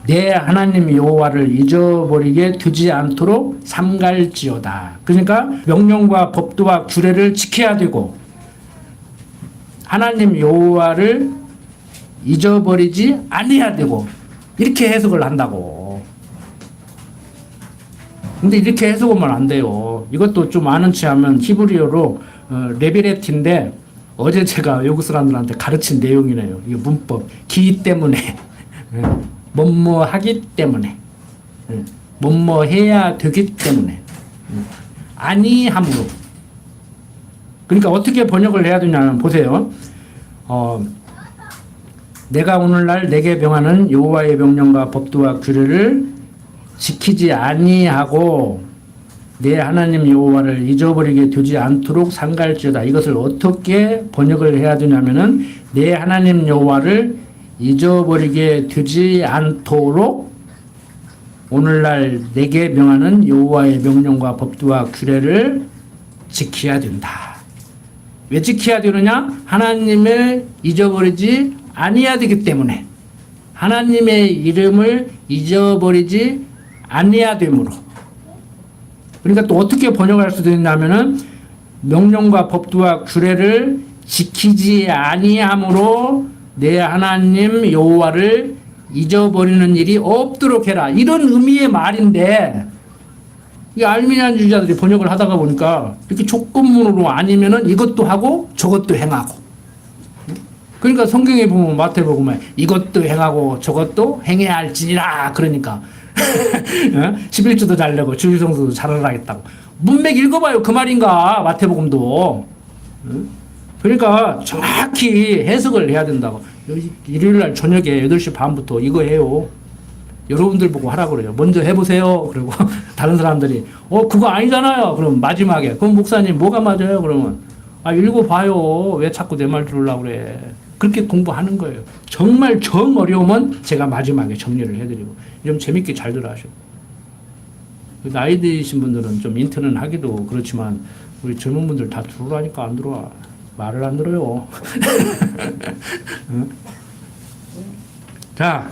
내 하나님 여호와를 잊어버리게 두지 않도록 삼갈지어다. 그러니까 명령과 법도와 규례를 지켜야 되고 하나님 여호와를 잊어버리지 아니해야 되고, 이렇게 해석을 한다고. 근데 이렇게 해석하면 안 돼요. 이것도 좀 아는 체 하면 히브리어로 레비레티인데, 어제 제가 외국 사람들한테 가르친 내용이네요. 이게 문법. 기 때문에 뭐뭐 하기 때문에, 뭐뭐 해야 되기 때문에, 아니함으로. 그러니까 어떻게 번역을 해야 되냐면 보세요. 내가 오늘날 내게 명하는 여호와의 명령과 법도와 규례를 지키지 아니하고 내 하나님 여호와를 잊어버리게 되지 않도록 삼갈지어다. 이것을 어떻게 번역을 해야 되냐면은 내 하나님 여호와를 잊어버리게 되지 않도록 오늘날 내게 명하는 여호와의 명령과 법도와 규례를 지켜야 된다. 왜 지켜야 되느냐? 하나님을 잊어버리지 아니해야 되기 때문에. 하나님의 이름을 잊어버리지 아니해야 되므로. 그러니까 또 어떻게 번역할 수도 있냐면은 명령과 법도와 규례를 지키지 아니함으로 내 하나님 여호와를 잊어버리는 일이 없도록 해라. 이런 의미의 말인데, 이 알미니안주의자들이 번역을 하다가 보니까 이렇게 조건문으로 아니면은 이것도 하고 저것도 행하고. 그러니까 성경에 보면 마태복음에 이것도 행하고 저것도 행해야 할지니라. 그러니까 11조도 잘 내고 주일성수도 잘하겠다고. 문맥 읽어봐요. 그 말인가? 마태복음도. 그러니까 정확히 해석을 해야 된다고. 일요일날 저녁에 8시 반부터 이거 해요. 여러분들 보고 하라고 그래요. 먼저 해보세요. 그리고 다른 사람들이 그거 아니잖아요. 그럼 마지막에 그럼 목사님 뭐가 맞아요? 그러면 읽어봐요. 왜 자꾸 내 말 들으려고 그래. 그렇게 공부하는 거예요. 정말 정 어려우면 제가 마지막에 정리를 해드리고 좀 재밌게 잘들 하셔. 나이 드신 분들은 좀 인터넷 하기도 그렇지만 우리 젊은 분들 다 들어오라니까 안 들어와. 말을 안 들어요. 응? 자,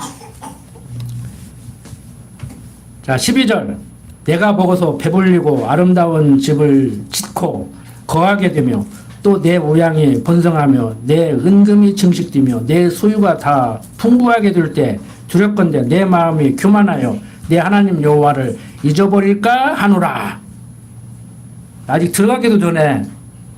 12절. 내가 먹어서 배불리고 아름다운 집을 짓고 거하게 되며 또 내 우양이 번성하며 내 은금이 증식되며 내 소유가 다 풍부하게 될 때 두렵건대 내 마음이 교만하여 내 하나님 여호와를 잊어버릴까 하노라. 아직 들어가기도 전에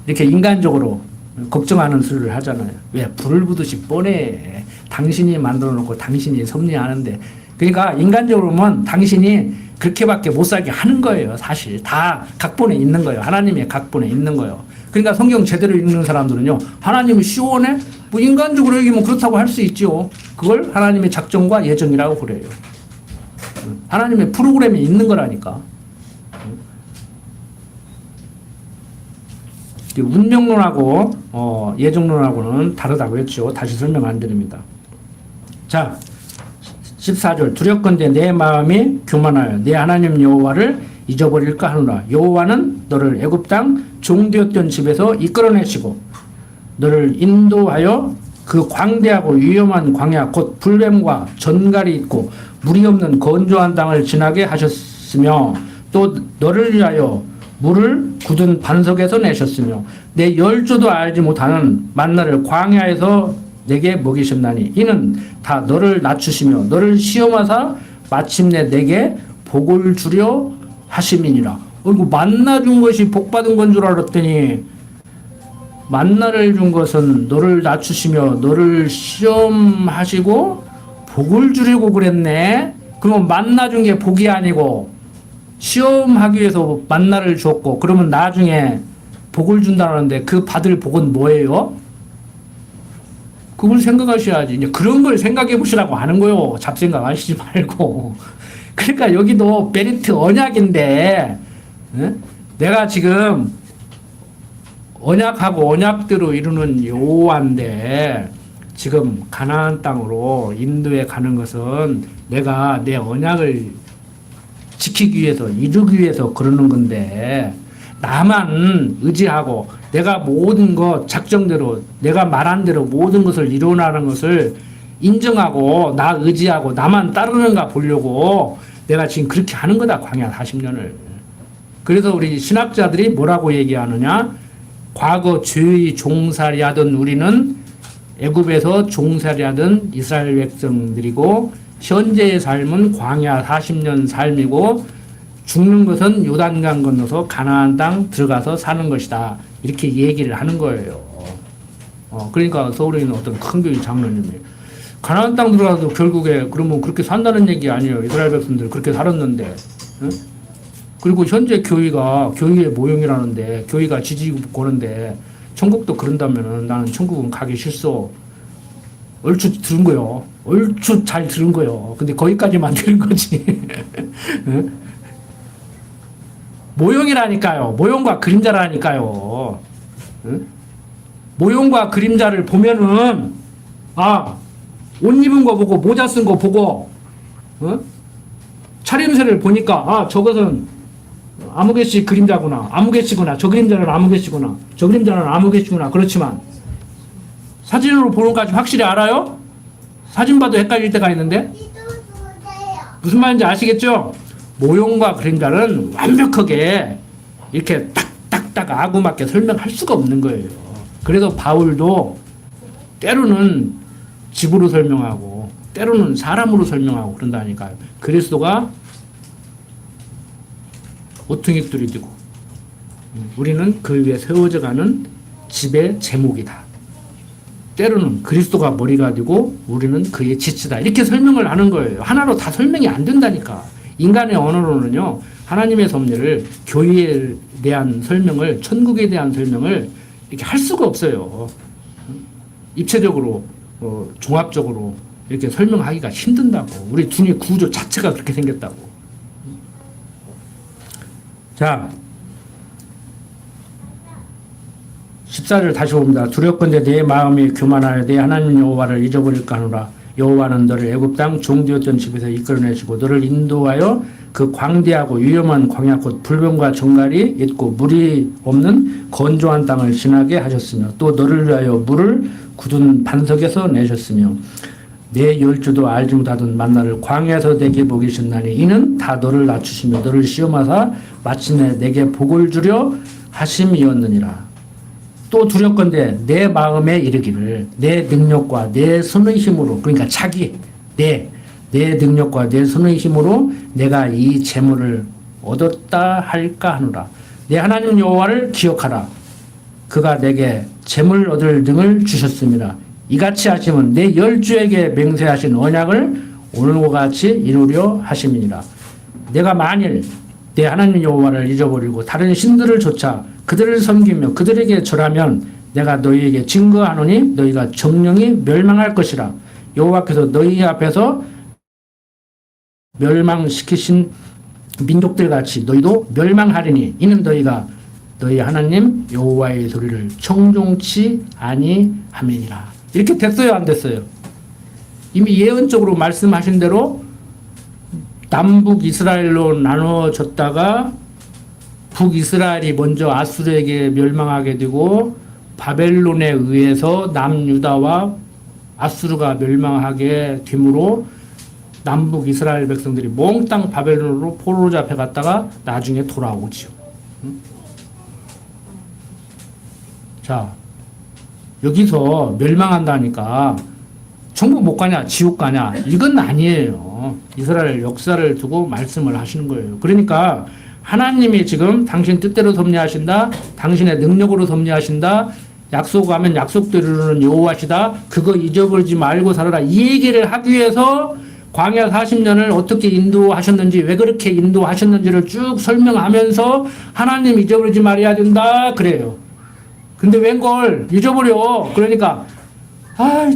이렇게 인간적으로 걱정하는 소리를 하잖아요. 왜? 불을 부듯이 뻔해. 당신이 만들어 놓고 당신이 섭리하는데. 그러니까 인간적으로 보면 당신이 그렇게밖에 못 살게 하는 거예요. 사실 다 각본에 있는 거예요. 하나님의 각본에 있는 거예요. 그러니까 성경 제대로 읽는 사람들은요, 하나님이 시원해? 뭐 인간적으로 얘기하면 그렇다고 할 수 있죠. 그걸 하나님의 작정과 예정이라고 그래요. 하나님의 프로그램이 있는 거라니까. 운명론하고 예정론하고는 다르다고 했죠. 다시 설명 안 드립니다. 자, 14절 두렵건대 내 마음이 교만하여 내 하나님 여호와를 잊어버릴까 하노라. 여호와는 너를 애굽 땅 종되었던 집에서 이끌어내시고 너를 인도하여 그 광대하고 위험한 광야 곧 불뱀과 전갈이 있고 물이 없는 건조한 땅을 지나게 하셨으며 또 너를 위하여 물을 굳은 반석에서 내셨으며 내 열조도 알지 못하는 만나를 광야에서 내게 먹이셨나니 이는 다 너를 낮추시며 너를 시험하사 마침내 내게 복을 주려 하심이니라. 이거 만나 준 것이 복 받은 건 줄 알았더니 만나를 준 것은 너를 낮추시며 너를 시험하시고 복을 주려고 그랬네. 그러면 만나 준 게 복이 아니고 시험하기 위해서 만나를 줬고 그러면 나중에 복을 준다는데 그 받을 복은 뭐예요? 그걸 생각하셔야지. 이제 그런 걸 생각해 보시라고 하는 거요. 잡생각 하시지 말고. 그러니까 여기도 베리트 언약인데, 내가 지금 언약하고 언약대로 이루는 여호와인데, 지금 가나안 땅으로 인도에 가는 것은 내가 내 언약을 지키기 위해서, 이루기 위해서 그러는 건데, 나만 의지하고 내가 모든 것 작정대로 내가 말한 대로 모든 것을 이루어나가는 것을 인정하고 나 의지하고 나만 따르는가 보려고 내가 지금 그렇게 하는 거다. 광야 40년을. 그래서 우리 신학자들이 뭐라고 얘기하느냐, 과거 죄의 종살이 하던 우리는 애굽에서 종살이 하던 이스라엘 백성들이고 현재의 삶은 광야 40년 삶이고 죽는 것은 요단강 건너서 가나안 땅 들어가서 사는 것이다. 이렇게 얘기를 하는 거예요. 그러니까 서울에 있는 어떤 큰 교회 장로님이 가나안 땅 들어가도 결국에 그러면 그렇게 산다는 얘기 아니에요. 이스라엘 백성들 그렇게 살았는데. 응? 그리고 현재 교회가 교회의 모형이라는데 교회가 지지고 고는데 천국도 그런다면은 나는 천국은 가기 싫소. 얼추 들은 거요. 얼추 잘 들은 거요. 근데 거기까지만 들은 거지. 응? 모형이라니까요. 모형과 그림자라니까요. 응? 모형과 그림자를 보면은 옷 입은 거 보고 모자 쓴 거 보고 차림새를 보니까 저것은 아무개씨 그림자구나. 아무개씨구나. 저 그림자는 아무개씨구나. 저 그림자는 아무개씨구나. 그렇지만 사진으로 보는 것까지 확실히 알아요? 사진 봐도 헷갈릴 때가 있는데 무슨 말인지 아시겠죠? 모형과 그림자는 완벽하게 이렇게 딱딱딱 아구맞게 설명할 수가 없는 거예요. 그래서 바울도 때로는 집으로 설명하고 때로는 사람으로 설명하고 그런다니까요. 그리스도가 오퉁이돌이 되고 우리는 그 위에 세워져 가는 집의 제목이다. 때로는 그리스도가 머리가 되고 우리는 그의 지치다. 이렇게 설명을 하는 거예요. 하나로 다 설명이 안 된다니까. 인간의 언어로는요, 하나님의 섭리를, 교회에 대한 설명을, 천국에 대한 설명을 이렇게 할 수가 없어요. 입체적으로, 종합적으로 이렇게 설명하기가 힘든다고. 우리 두뇌 구조 자체가 그렇게 생겼다고. 자, 14절 다시 봅니다. 두렵건대 내 마음이 교만하여 내 하나님 여호와를 잊어버릴까 하노라. 여호와는 너를 애굽 땅 종되었던 집에서 이끌어내시고 너를 인도하여 그 광대하고 위험한 광야 곧 불뱀과 정갈이 있고 물이 없는 건조한 땅을 지나게 하셨으며 또 너를 위하여 물을 굳은 반석에서 내셨으며 내 열주도 알지 못하던 만나를 광야에서 내게 먹이셨나니 이는 다 너를 낮추시며 너를 시험하사 마침내 내게 복을 주려 하심이었느니라. 또 두렵건대 내 마음에 이르기를 내 능력과 내 손의 힘으로, 그러니까 내 능력과 내 손의 힘으로 내가 이 재물을 얻었다 할까 하노라. 내 하나님 여호와를 기억하라. 그가 내게 재물 얻을 등을 주셨습니다. 이같이 하시면 내 열주에게 맹세하신 언약을 오늘과 같이 이루려 하심이니라. 내가 만일 내 하나님 여호와를 잊어버리고 다른 신들을 좇아 그들을 섬기며 그들에게 절하면 내가 너희에게 증거하노니 너희가 정령이 멸망할 것이라. 여호와께서 너희 앞에서 멸망시키신 민족들 같이 너희도 멸망하리니 이는 너희가 너희 하나님 여호와의 소리를 청종치 아니함이니라. 이렇게 됐어요, 안 됐어요? 이미 예언적으로 말씀하신 대로 남북 이스라엘로 나눠졌다가 북이스라엘이 먼저 아수르에게 멸망하게 되고 바벨론에 의해서 남유다와 아수르가 멸망하게 되므로 남북 이스라엘 백성들이 몽땅 바벨론으로 포로로 잡혀갔다가 나중에 돌아오지요. 자, 여기서 멸망한다니까 천국 못 가냐 지옥 가냐 이건 아니에요. 이스라엘 역사를 두고 말씀을 하시는 거예요. 그러니까 하나님이 지금 당신 뜻대로 섭리하신다, 당신의 능력으로 섭리하신다, 약속하면 약속대로 이루는 여호와시다, 그거 잊어버리지 말고 살아라, 이 얘기를 하기 위해서 광야 40년을 어떻게 인도하셨는지, 왜 그렇게 인도하셨는지를 쭉 설명하면서 하나님 잊어버리지 말아야 된다 그래요. 근데 웬걸 잊어버려. 그러니까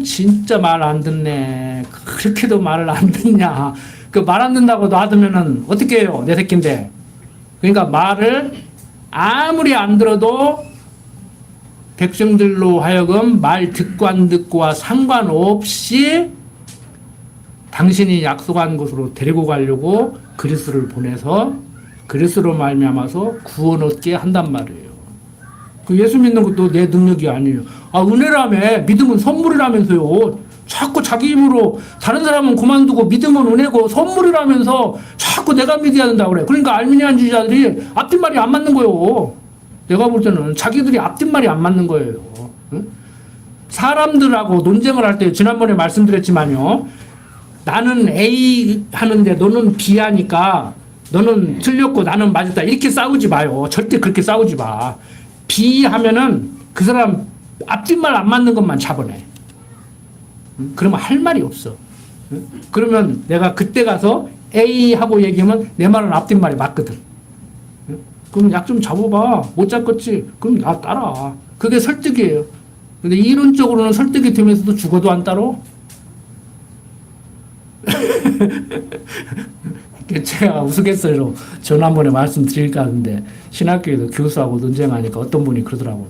진짜 말 안 듣네. 그렇게도 말을 안 듣냐. 그 말 안 듣는다고 놔두면은 어떻게 해요? 내 새끼인데. 그러니까 말을 아무리 안 들어도 백성들로 하여금 말 듣고 안 듣고와 상관없이 당신이 약속한 곳으로 데리고 가려고 그리스도를 보내서 그리스도로 말미암아서 구원 얻게 한단 말이에요. 그 예수 믿는 것도 내 능력이 아니에요. 은혜라며. 믿음은 선물이라면서요. 자꾸 자기 힘으로, 다른 사람은 그만두고 믿음은 은혜고 선물이라면서 자꾸 내가 믿어야 된다고 그래. 그러니까 알미니안주의자들이 앞뒷말이 안 맞는 거예요. 내가 볼 때는 자기들이 앞뒷말이 안 맞는 거예요. 응? 사람들하고 논쟁을 할 때 지난번에 말씀드렸지만요. 나는 A 하는데 너는 B 하니까 너는 틀렸고 나는 맞았다. 이렇게 싸우지 마요. 절대 그렇게 싸우지 마. B 하면은 그 사람 앞뒷말 안 맞는 것만 잡아내. 그러면 할 말이 없어. 그러면 내가 그때 가서 A 하고 얘기하면 내 말은 앞뒷말이 맞거든. 그럼 약 좀 잡아봐. 못 잡겠지? 그럼 나 따라. 그게 설득이에요. 근데 이론적으로는 설득이 되면서도 죽어도 안 따라. 제가 우스갯소리로 지난번에 말씀드릴까 하는데 신학교에서 교수하고 논쟁하니까 어떤 분이 그러더라고.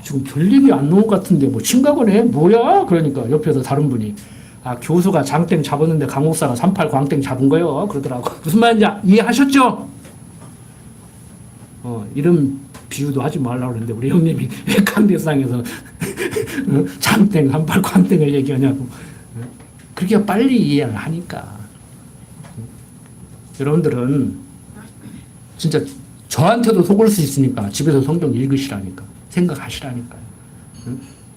지금 별 얘기 안 나온 것 같은데 뭐 심각을 해? 뭐야? 그러니까 옆에서 다른 분이 교수가 장땡 잡았는데 강목사가 38 광땡 잡은 거예요. 그러더라고. 무슨 말인지 이해하셨죠? 이런 비유도 하지 말라고 그러는데 우리 형님이 왜 강대상에서 장땡 38 광땡을 얘기하냐고. 그렇게 빨리 이해를 하니까. 여러분들은 진짜 저한테도 속을 수 있으니까 집에서 성경 읽으시라니까. 생각하시라니까요.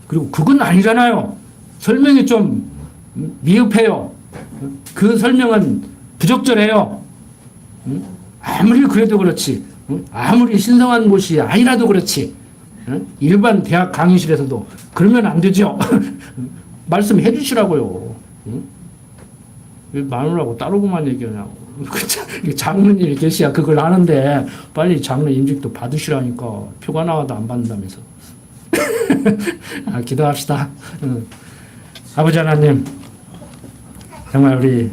그리고 그건 아니잖아요. 설명이 좀 미흡해요. 그 설명은 부적절해요. 아무리 그래도 그렇지. 아무리 신성한 곳이 아니라도 그렇지. 일반 대학 강의실에서도 그러면 안 되죠. 말씀해 주시라고요. 왜 마누라고 따로만 얘기하냐고. 장로님이 계시야 그걸 하는데 빨리 장로 임직도 받으시라니까. 표가 나와도 안 받는다면서. 기도합시다. 아버지 하나님, 정말 우리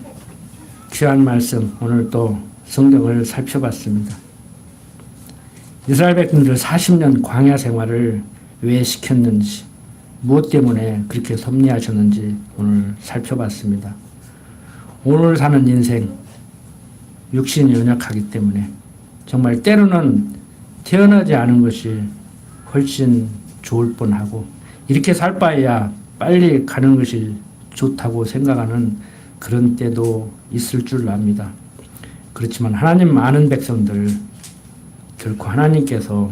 귀한 말씀 오늘 또 성경을 살펴봤습니다. 이스라엘 백성들 40년 광야 생활을 왜 시켰는지, 무엇 때문에 그렇게 섭리하셨는지 오늘 살펴봤습니다. 오늘 사는 인생, 육신이 연약하기 때문에 정말 때로는 태어나지 않은 것이 훨씬 좋을 뻔하고, 이렇게 살 바에야 빨리 가는 것이 좋다고 생각하는 그런 때도 있을 줄 압니다. 그렇지만 하나님 아는 백성들, 결코 하나님께서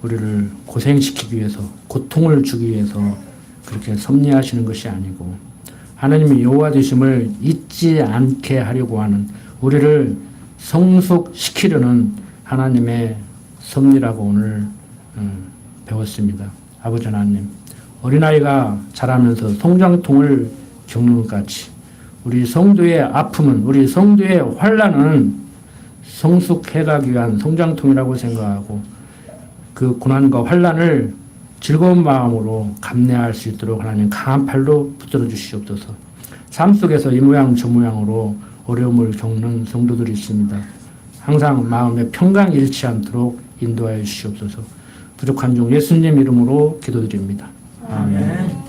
우리를 고생시키기 위해서, 고통을 주기 위해서 그렇게 섭리하시는 것이 아니고 하나님의 여호와 되심을 잊지 않게 하려고 하는, 우리를 성숙시키려는 하나님의 섭리라고 오늘 배웠습니다. 아버지 하나님, 어린아이가 자라면서 성장통을 겪는 것 같이 우리 성도의 아픔은, 우리 성도의 환난은 성숙해가기 위한 성장통이라고 생각하고 그 고난과 환난을 즐거운 마음으로 감내할 수 있도록 하나님 강한 팔로 붙들어 주시옵소서. 삶 속에서 이 모양 저 모양으로 어려움을 겪는 성도들이 있습니다. 항상 마음의 평강 잃지 않도록 인도하여 주시옵소서. 부족한 중 예수님 이름으로 기도드립니다. 아멘.